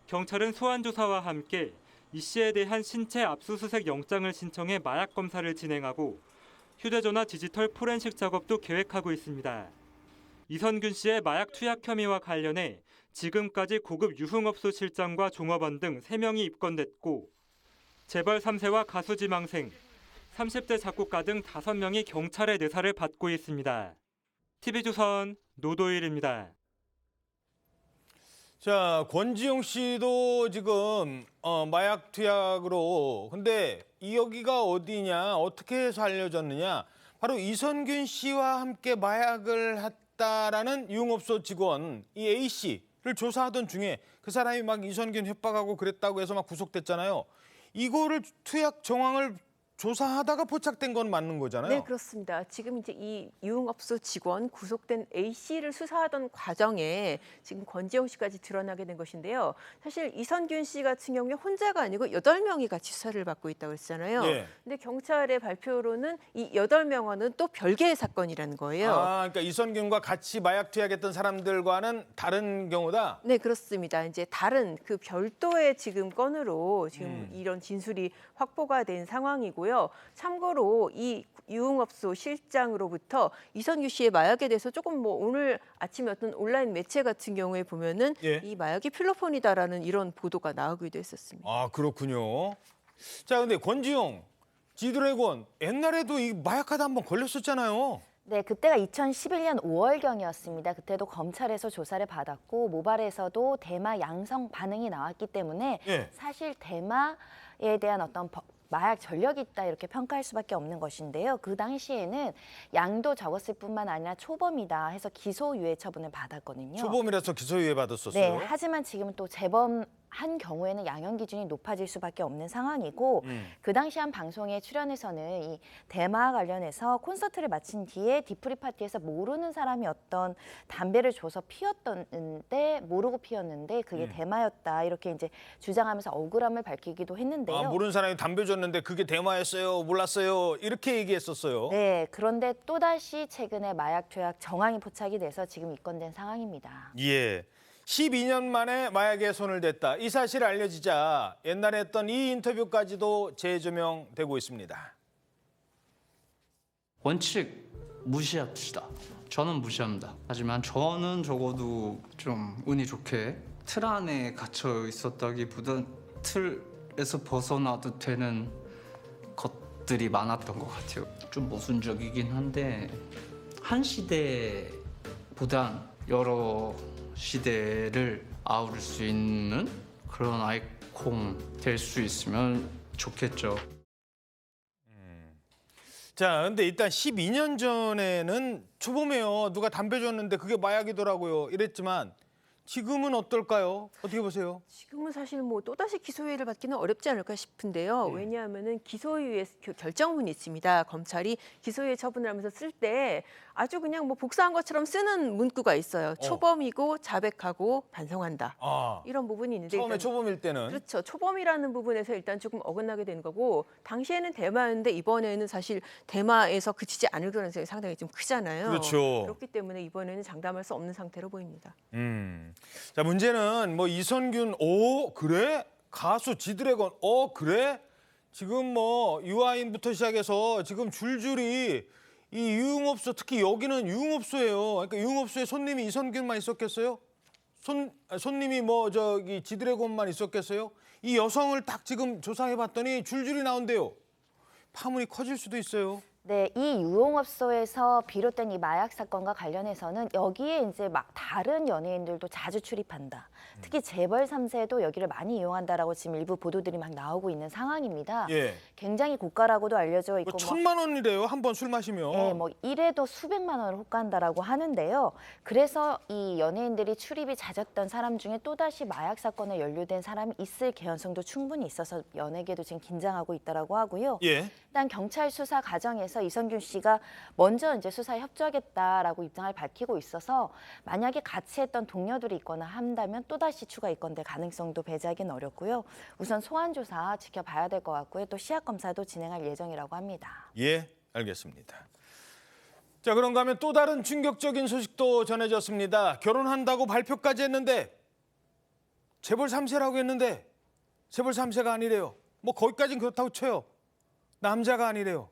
경찰은 소환 조사와 함께 이 씨에 대한 신체 압수수색 영장을 신청해 마약 검사를 진행하고 휴대전화 디지털 포렌식 작업도 계획하고 있습니다. 이선균 씨의 마약 투약 혐의와 관련해 지금까지 고급 유흥업소 실장과 종업원 등 3명이 입건됐고 재벌 3세와 가수 지망생, 30대 작곡가 등 5명이 경찰의 내사를 받고 있습니다. TV조선 노도일입니다. 자, 권지용 씨도 지금 마약 투약으로 근데 여기가 어디냐 어떻게 해서 알려졌느냐 바로 이선균 씨와 함께 마약을 했다라는 유흥업소 직원 이 A 씨를 조사하던 중에 그 사람이 막 이선균 협박하고 그랬다고 해서 막 구속됐잖아요. 이거를 투약 정황을 조사하다가 포착된 건 맞는 거잖아요. 네, 그렇습니다. 지금 이제 이 유흥업소 직원 구속된 A 씨를 수사하던 과정에 지금 권지용 씨까지 드러나게 된 것인데요. 사실 이선균 씨 같은 경우에 혼자가 아니고 8명이 같이 수사를 받고 있다고 했잖아요. 예. 근데 경찰의 발표로는 이 8명과는 또 별개의 사건이라는 거예요. 그러니까 이선균과 같이 마약 투약했던 사람들과는 다른 경우다? 네, 그렇습니다. 이제 다른 그 별도의 지금 건으로 지금 이런 진술이 확보가 된 상황이고요. 참고로 이 유흥업소 실장으로부터 이선균 씨의 마약에 대해서 조금 오늘 아침에 어떤 온라인 매체 같은 경우에 보면은 이 마약이 필로폰이다라는 이런 보도가 나오기도 했었습니다. 아, 그렇군요. 자, 근데 권지용, 지드래곤 옛날에도 이 마약하다 한번 걸렸었잖아요. 네, 그때가 2011년 5월경이었습니다. 그때도 검찰에서 조사를 받았고 모발에서도 대마 양성 반응이 나왔기 때문에 사실 대마에 대한 어떤 마약 전력이 있다 이렇게 평가할 수밖에 없는 것인데요. 그 당시에는 양도 적었을 뿐만 아니라 초범이다 해서 기소유예 처분을 받았거든요. 초범이라서 기소유예 받았었어요. 네, 하지만 지금은 또 재범한 경우에는 양형 기준이 높아질 수밖에 없는 상황이고 그 당시 한 방송에 출연해서는 이 대마 관련해서 콘서트를 마친 뒤에 디프리 파티에서 모르는 사람이 어떤 담배를 줘서 피웠던데 모르고 피웠는데 그게 대마였다 이렇게 이제 주장하면서 억울함을 밝히기도 했는데요. 아, 모르는 사람이 담배 줬는데 그게 대마였어요, 몰랐어요 이렇게 얘기했었어요. 네, 그런데 또다시 최근에 마약 투약 정황이 포착이 돼서 지금 입건된 상황입니다. 예. 12년 만에 마약에 손을 댔다. 이 사실이 알려지자 옛날에 했던 이 인터뷰까지도 재조명되고 있습니다. 원칙 무시합시다. 저는 무시합니다. 하지만 저는 적어도 좀 운이 좋게 틀 안에 갇혀 있었다기보단 틀에서 벗어나도 되는 것들이 많았던 것 같아요. 좀 모순적이긴 한데 한 시대보단 여러 시대를 아우를 수 있는 그런 아이콘 될 수 있으면 좋겠죠. 자, 근데 일단 12년 전에는 초범이에요. 누가 담배 줬는데 그게 마약이더라고요. 이랬지만 지금은 어떨까요? 어떻게 보세요? 지금은 사실 뭐 또다시 기소유예를 받기는 어렵지 않을까 싶은데요. 왜냐하면은 기소유예 결정문이 있습니다. 검찰이 기소유예 처분을 하면서 쓸 때 아주 그냥 뭐 복사한 것처럼 쓰는 문구가 있어요. 초범이고 자백하고 반성한다. 이런 부분이 있는데 처음에 일단 초범일 때는 그렇죠. 초범이라는 부분에서 일단 조금 어긋나게 되는 거고 당시에는 대마였는데 이번에는 사실 대마에서 그치지 않을 가능성이 상당히 좀 크잖아요. 그렇죠. 그렇기 때문에 이번에는 장담할 수 없는 상태로 보입니다. 자, 문제는 뭐 이선균, 그래? 가수 지드래곤, 그래? 지금 뭐 유아인부터 시작해서 지금 줄줄이 이 유흥업소, 특히 여기는 유흥업소예요. 그러니까 유흥업소에 손님이 이선균만 있었겠어요? 손님이 뭐 저기 지드래곤만 있었겠어요? 이 여성을 딱 지금 조사해봤더니 줄줄이 나온대요. 파문이 커질 수도 있어요. 네, 이 유흥업소에서 비롯된 이 마약 사건과 관련해서는 여기에 이제 막 다른 연예인들도 자주 출입한다. 특히 재벌 3세도 여기를 많이 이용한다라고 지금 일부 보도들이 막 나오고 있는 상황입니다. 예. 굉장히 고가라고도 알려져 있고 뭐 1,000만 원이래요. 한 번 술 마시면. 네, 뭐 일에도 수백만 원을 호가한다라고 하는데요. 그래서 이 연예인들이 출입이 잦았던 사람 중에 또다시 마약 사건에 연루된 사람이 있을 개연성도 충분히 있어서 연예계도 지금 긴장하고 있다라고 하고요. 예. 일단 경찰 수사 과정에서 이선균 씨가 먼저 이제 수사에 협조하겠다라고 입장을 밝히고 있어서 만약에 같이 했던 동료들이 있거나 한다면 또다시 추가 입건될 가능성도 배제하기는 어렵고요. 우선 소환 조사 지켜봐야 될 것 같고요. 또 시약 검사도 진행할 예정이라고 합니다. 예, 알겠습니다. 자, 그런가 하면 또 다른 충격적인 소식도 전해졌습니다. 결혼한다고 발표까지 했는데 재벌 3세라고 했는데 재벌 3세가 아니래요. 뭐 거기까지는 그렇다고 쳐요. 남자가 아니래요.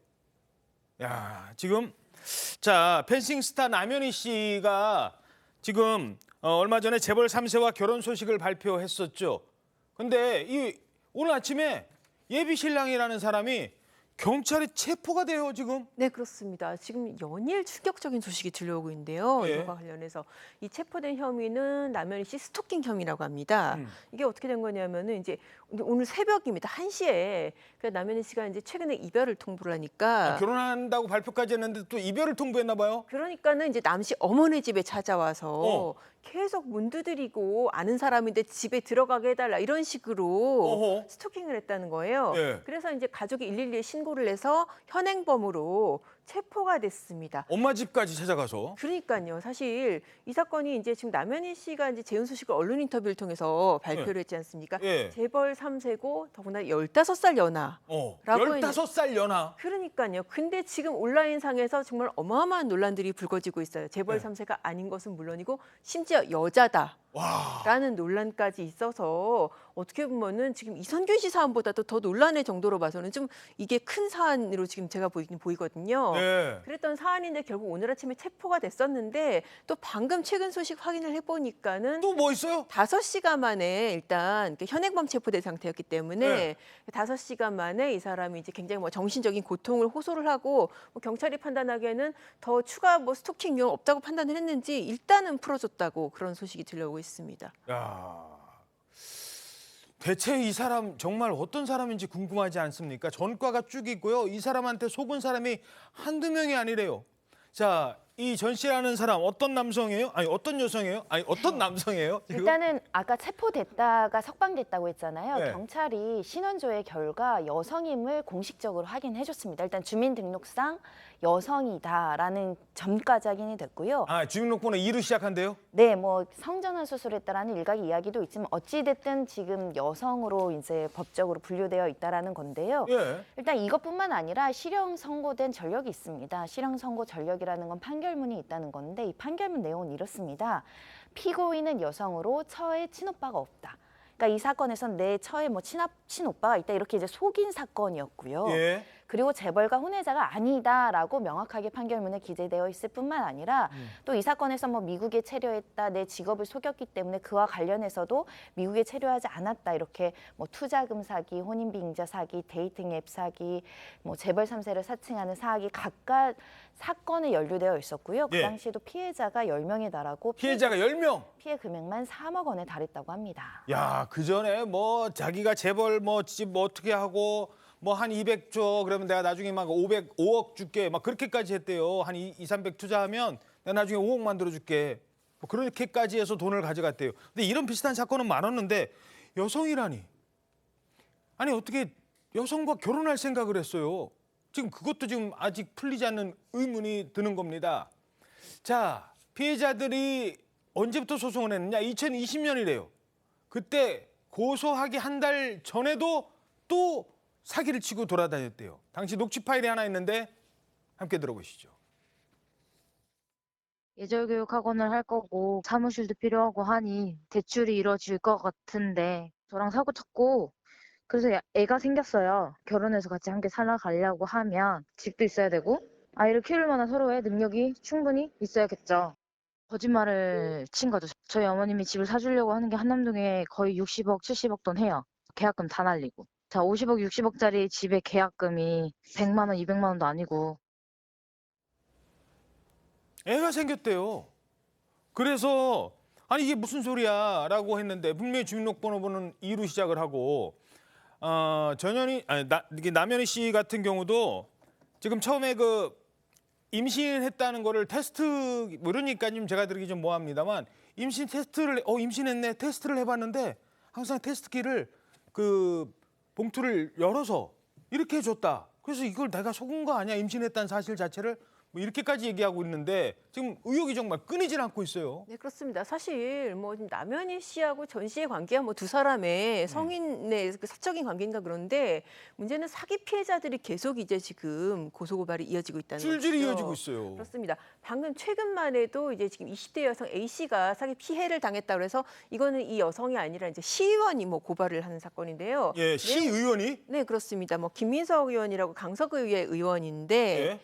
야, 지금 자, 펜싱 스타 남현희 씨가 지금 얼마 전에 재벌 3세와 결혼 소식을 발표했었죠. 근데 오늘 아침에 예비 신랑이라는 사람이 경찰에 체포가 돼요, 지금. 네, 그렇습니다. 지금 연일 충격적인 소식이 들려오고 있는데요. 예. 이와 관련해서 이 체포된 혐의는 남현희 씨 스토킹 혐의라고 합니다. 이게 어떻게 된 거냐면은 이제 오늘 새벽입니다. 1시에 남현희 씨가 이제 최근에 이별을 통보를 하니까 결혼한다고 발표까지 했는데 또 이별을 통보했나 봐요. 그러니까는 이제 남씨 어머니 집에 찾아와서 계속 문 두드리고 아는 사람인데 집에 들어가게 해달라 이런 식으로 스토킹을 했다는 거예요. 예. 그래서 이제 가족이 112에 신고를 해서 현행범으로 체포가 됐습니다. 엄마 집까지 찾아가서. 그러니까요. 사실 이 사건이 이제 지금 남현희 씨가 이제 재혼 소식을 언론 인터뷰를 통해서 발표를 했지 않습니까? 예. 재벌 3세고 더구나 15살 연하. 15살 연하. 그러니까요. 근데 지금 온라인상에서 정말 어마어마한 논란들이 불거지고 있어요. 재벌 3세가 아닌 것은 물론이고 심지어 여자다라는 논란까지 있어서 어떻게 보면은 지금 이선균 씨 사안보다도 더 논란의 정도로 봐서는 좀 이게 큰 사안으로 지금 제가 보이거든요. 네. 그랬던 사안인데 결국 오늘 아침에 체포가 됐었는데 또 방금 최근 소식 확인을 해보니까는 또 뭐 있어요? 5시간 만에 일단 현행범 체포된 상태였기 때문에 네. 5시간 만에 이 사람이 이제 굉장히 뭐 정신적인 고통을 호소를 하고 뭐 경찰이 판단하기에는 더 추가 뭐 스토킹 유형 없다고 판단을 했는지 일단은 풀어줬다고 그런 소식이 들려오고 있습니다. 야, 대체 이 사람 정말 어떤 사람인지 궁금하지 않습니까? 전과가 쭉 있고요. 이 사람한테 속은 사람이 한두 명이 아니래요. 자, 이 전 씨라는 사람 어떤 남성이에요? 아니 어떤 여성이에요? 아니 어떤 남성이에요? 지금? 일단은 아까 체포됐다가 석방됐다고 했잖아요. 네. 경찰이 신원조회 결과 여성임을 공식적으로 확인해줬습니다. 일단 주민등록상 여성이다라는 점까지 확인이 됐고요. 아, 주민등록번호 2로 시작한대요? 네, 뭐 성전환 수술했다라는 일각의 이야기도 있지만 어찌 됐든 지금 여성으로 이제 법적으로 분류되어 있다라는 건데요. 예. 일단 이것뿐만 아니라 실형 선고된 전력이 있습니다. 실형 선고 전력이라는 건 판결문이 있다는 건데 이 판결문 내용은 이렇습니다. 피고인은 여성으로 처에 친오빠가 없다. 그러니까 이 사건에선 내 처에 뭐 친오빠가 있다 이렇게 이제 속인 사건이었고요. 예. 그리고 재벌가 혼외자가 아니다라고 명확하게 판결문에 기재되어 있을 뿐만 아니라 또 이 사건에서 뭐 미국에 체류했다, 내 직업을 속였기 때문에 그와 관련해서도 미국에 체류하지 않았다 이렇게 뭐 투자금 사기, 혼인비ing자 사기, 데이팅 앱 사기, 뭐 재벌 3세를 사칭하는 사기 각각 사건에 연루되어 있었고요. 그 예. 당시에도 피해자가 10명에 달하고 피해자가 10명. 피해 금액만 3억 원에 달했다고 합니다. 야, 그 전에 뭐 자기가 재벌 뭐 집 뭐 어떻게 하고 뭐 한 200조 그러면 내가 나중에 막 5억 줄게 막 그렇게까지 했대요. 한 2, 300 투자하면 내가 나중에 5억 만들어 줄게. 뭐 그렇게까지 해서 돈을 가져갔대요. 근데 이런 비슷한 사건은 많았는데 여성이라니. 아니 어떻게 여성과 결혼할 생각을 했어요. 지금 그것도 지금 아직 풀리지 않는 의문이 드는 겁니다. 자, 피해자들이 언제부터 소송을 했느냐? 2020년이래요. 그때 고소하기 한 달 전에도 또 사기를 치고 돌아다녔대요. 당시 녹취 파일이 하나 있는데 함께 들어보시죠. 예절교육 학원을 할 거고 사무실도 필요하고 하니 대출이 이루어질 것 같은데 저랑 사고 쳤고 그래서 애가 생겼어요. 결혼해서 같이 함께 살아가려고 하면 집도 있어야 되고 아이를 키울 만한 서로의 능력이 충분히 있어야겠죠. 거짓말을 친 거죠. 저희 어머님이 집을 사주려고 하는 게 한남동에 거의 60억, 70억 돈 해요. 계약금 다 날리고. 자, 50억, 60억짜리 집의 계약금이 100만 원, 200만 원도 아니고. 애가 생겼대요. 그래서 아니 이게 무슨 소리야 라고 했는데 분명히 주민등록번호는 2로 시작을 하고 이게 남현희 씨 같은 경우도 지금 처음에 그 임신했다는 거를 테스트 모르니까 좀 제가 드리기 좀 뭐합니다만 임신 테스트를 임신했네 테스트를 해봤는데 항상 테스트기를 그 봉투를 열어서 이렇게 해줬다. 그래서 이걸 내가 속은 거 아니야 임신했다는 사실 자체를 뭐 이렇게까지 얘기하고 있는데 지금 의혹이 정말 끊이질 않고 있어요. 네, 그렇습니다. 사실 뭐 남현희 씨하고 전 씨의 관계가 뭐 두 사람의 성인의 그 사적인 관계인가 그런데 문제는 사기 피해자들이 계속 이제 지금 고소고발이 이어지고 있다는 거죠. 줄줄이 이어지고 있어요. 그렇습니다. 방금 최근만 해도 이제 지금 20대 여성 A 씨가 사기 피해를 당했다고 해서 이거는 이 여성이 아니라 이제 시의원이 뭐 고발을 하는 사건인데요. 예, 시의원이? 네, 그렇습니다. 뭐 김민석 의원이라고 강서구의 의원인데 예.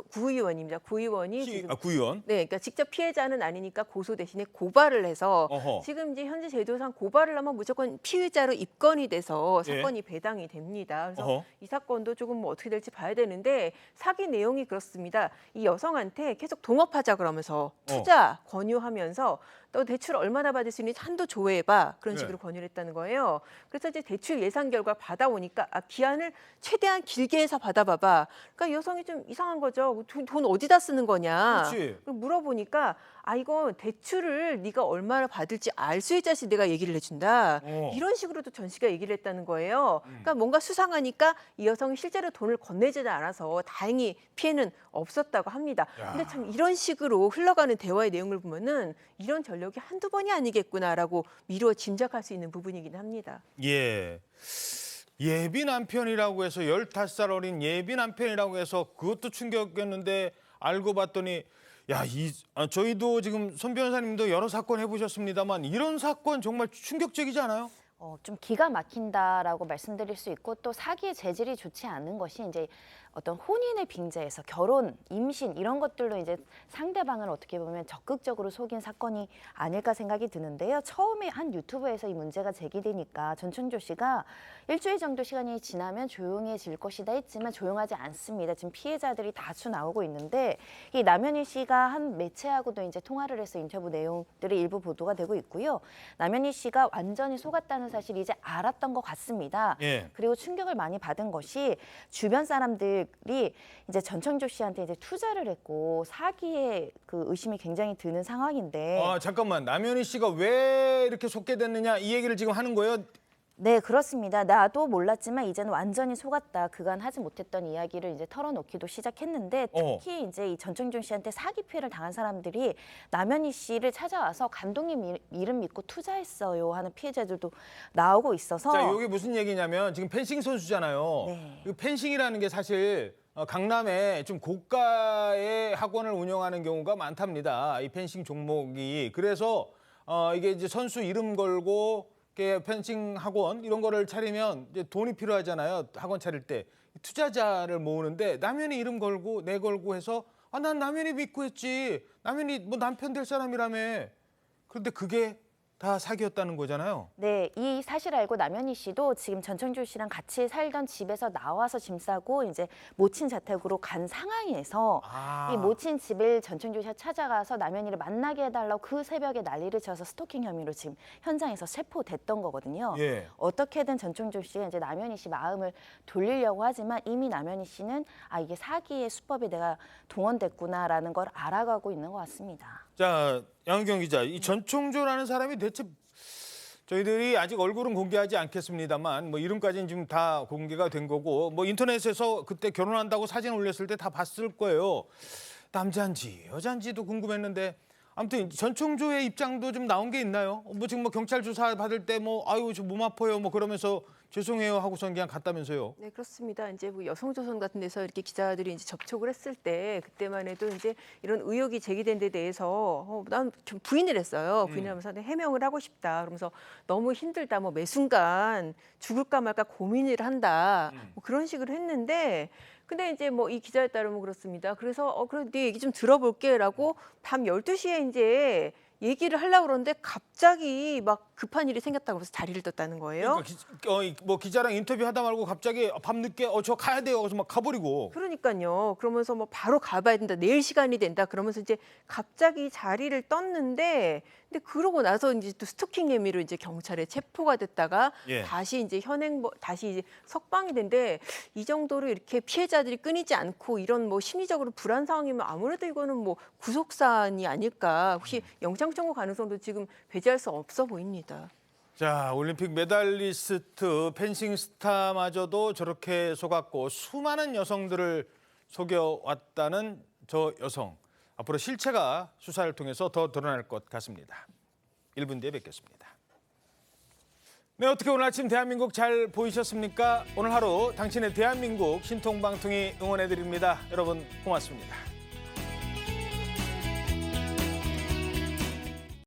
구의원입니다. 구의원이 구의원. 네, 그러니까 직접 피해자는 아니니까 고소 대신에 고발을 해서 어허. 지금 이제 현재 제도상 고발을 하면 무조건 피의자로 입건이 돼서 예. 사건이 배당이 됩니다. 그래서 어허. 이 사건도 조금 뭐 어떻게 될지 봐야 되는데 사기 내용이 그렇습니다. 이 여성한테 계속 동업하자 그러면서 투자 권유하면서 너 대출 얼마나 받을 수 있는지 한도 조회해봐 그런 식으로 네. 권유를 했다는 거예요. 그래서 이제 대출 예상 결과 받아오니까 기한을 최대한 길게 해서 받아봐봐. 그러니까 여성이 좀 이상한 거죠. 돈 어디다 쓰는 거냐. 그렇지. 물어보니까 이거 대출을 네가 얼마나 받을지 알 수 있자시 내가 얘기를 해준다. 이런 식으로도 전 씨가 얘기를 했다는 거예요. 그러니까 뭔가 수상하니까 이 여성이 실제로 돈을 건네지도 않아서 다행히 피해는 없었다고 합니다. 근데 참 이런 식으로 흘러가는 대화의 내용을 보면은 이런 전력이 한두 번이 아니겠구나라고 미루어 짐작할 수 있는 부분이긴 합니다. 예. 예비 남편이라고 해서 15살 어린 예비 남편이라고 해서 그것도 충격이었는데 알고 봤더니 저희도 지금 손 변호사님도 여러 사건 해보셨습니다만 이런 사건 정말 충격적이지 않아요? 좀 기가 막힌다라고 말씀드릴 수 있고 또 사기의 재질이 좋지 않은 것이 이제 어떤 혼인을 빙자해서 결혼, 임신 이런 것들로 이제 상대방을 어떻게 보면 적극적으로 속인 사건이 아닐까 생각이 드는데요. 처음에 한 유튜브에서 이 문제가 제기되니까 전천조 씨가 일주일 정도 시간이 지나면 조용해질 것이다 했지만 조용하지 않습니다. 지금 피해자들이 다수 나오고 있는데 이 남현희 씨가 한 매체하고도 이제 통화를 해서 인터뷰 내용들이 일부 보도가 되고 있고요. 남현희 씨가 완전히 속았다는 사실이 이제 알았던 것 같습니다. 예. 그리고 충격을 많이 받은 것이 주변 사람들이 이제 전천조 씨한테 이제 투자를 했고 사기에 그 의심이 굉장히 드는 상황인데. 잠깐만 남현희 씨가 왜 이렇게 속게 됐느냐 이 얘기를 지금 하는 거예요? 네, 그렇습니다. 나도 몰랐지만 이제는 완전히 속았다. 그간 하지 못했던 이야기를 이제 털어놓기도 시작했는데 특히 이제 이 전천준 씨한테 사기 피해를 당한 사람들이 남현희 씨를 찾아와서 감독님 이름 믿고 투자했어요 하는 피해자들도 나오고 있어서. 자, 이게 무슨 얘기냐면 지금 펜싱 선수잖아요. 네. 이 펜싱이라는 게 사실 강남에 좀 고가의 학원을 운영하는 경우가 많답니다. 이 펜싱 종목이. 그래서 이게 이제 선수 이름 걸고 펜싱 학원 이런 거를 차리면 이제 돈이 필요하잖아요. 학원 차릴 때 투자자를 모으는데 남현이 이름 걸고 내 걸고 해서 난 남현이 믿고 했지. 남현이 뭐 남편 될 사람이라며. 그런데 그게 다 사기였다는 거잖아요. 네, 이 사실 알고 남현희 씨도 지금 전천조 씨랑 같이 살던 집에서 나와서 짐 싸고 이제 모친 자택으로 간 상황에서 이 모친 집을 전천조 씨가 찾아가서 남현희를 만나게 해달라고 그 새벽에 난리를 쳐서 스토킹 혐의로 지금 현장에서 체포됐던 거거든요. 예. 어떻게든 전천조 씨가 이제 남현희 씨 마음을 돌리려고 하지만 이미 남현희 씨는 이게 사기의 수법에 내가 동원됐구나라는 걸 알아가고 있는 것 같습니다. 자, 양경 기자, 이 전총조라는 사람이 대체 저희들이 아직 얼굴은 공개하지 않겠습니다만 뭐 이름까지는 지금 다 공개가 된 거고 뭐 인터넷에서 그때 결혼한다고 사진 올렸을 때 다 봤을 거예요. 남자인지 여자인지도 궁금했는데 아무튼 전총조의 입장도 좀 나온 게 있나요? 뭐 지금 뭐 경찰 조사 받을 때 뭐 아유 저 몸 아파요 뭐 그러면서 죄송해요 하고선 그냥 갔다면서요. 네, 그렇습니다. 이제 뭐 여성조선 같은 데서 이렇게 기자들이 이제 접촉을 했을 때 그때만 해도 이제 이런 의혹이 제기된 데 대해서 난 좀 부인을 했어요. 부인을 하면서 해명을 하고 싶다. 그러면서 너무 힘들다. 뭐 매 순간 죽을까 말까 고민을 한다. 뭐 그런 식으로 했는데 근데 이제 뭐 이 기자에 따르면 그렇습니다. 그래서 그래 네 얘기 좀 들어볼게라고 밤 12시에 이제 얘기를 하려고 그러는데 갑자기 막 급한 일이 생겼다고 해서 자리를 떴다는 거예요. 그러니까 뭐 기자랑 인터뷰하다 말고 갑자기 밤 늦게 저 가야 돼요. 그래서 막 가버리고. 그러니까요. 그러면서 뭐 바로 가봐야 된다. 내일 시간이 된다. 그러면서 이제 갑자기 자리를 떴는데 근데 그러고 나서 이제 또 스토킹 혐의로 이제 경찰에 체포가 됐다가 예. 다시 이제 다시 이제 석방이 된데 이 정도로 이렇게 피해자들이 끊이지 않고 이런 뭐 심리적으로 불안 상황이면 아무래도 이거는 뭐 구속 사안이 아닐까. 혹시 영장 청구 가능성도 지금 배제할 수 없어 보입니다. 자, 올림픽 메달리스트 펜싱 스타마저도 저렇게 속았고 수많은 여성들을 속여왔다는 저 여성. 앞으로 실체가 수사를 통해서 더 드러날 것 같습니다. 1분 뒤에 뵙겠습니다. 네, 어떻게 오늘 아침 대한민국 잘 보이셨습니까? 오늘 하루 당신의 대한민국 신통방통이 응원해드립니다. 여러분 고맙습니다.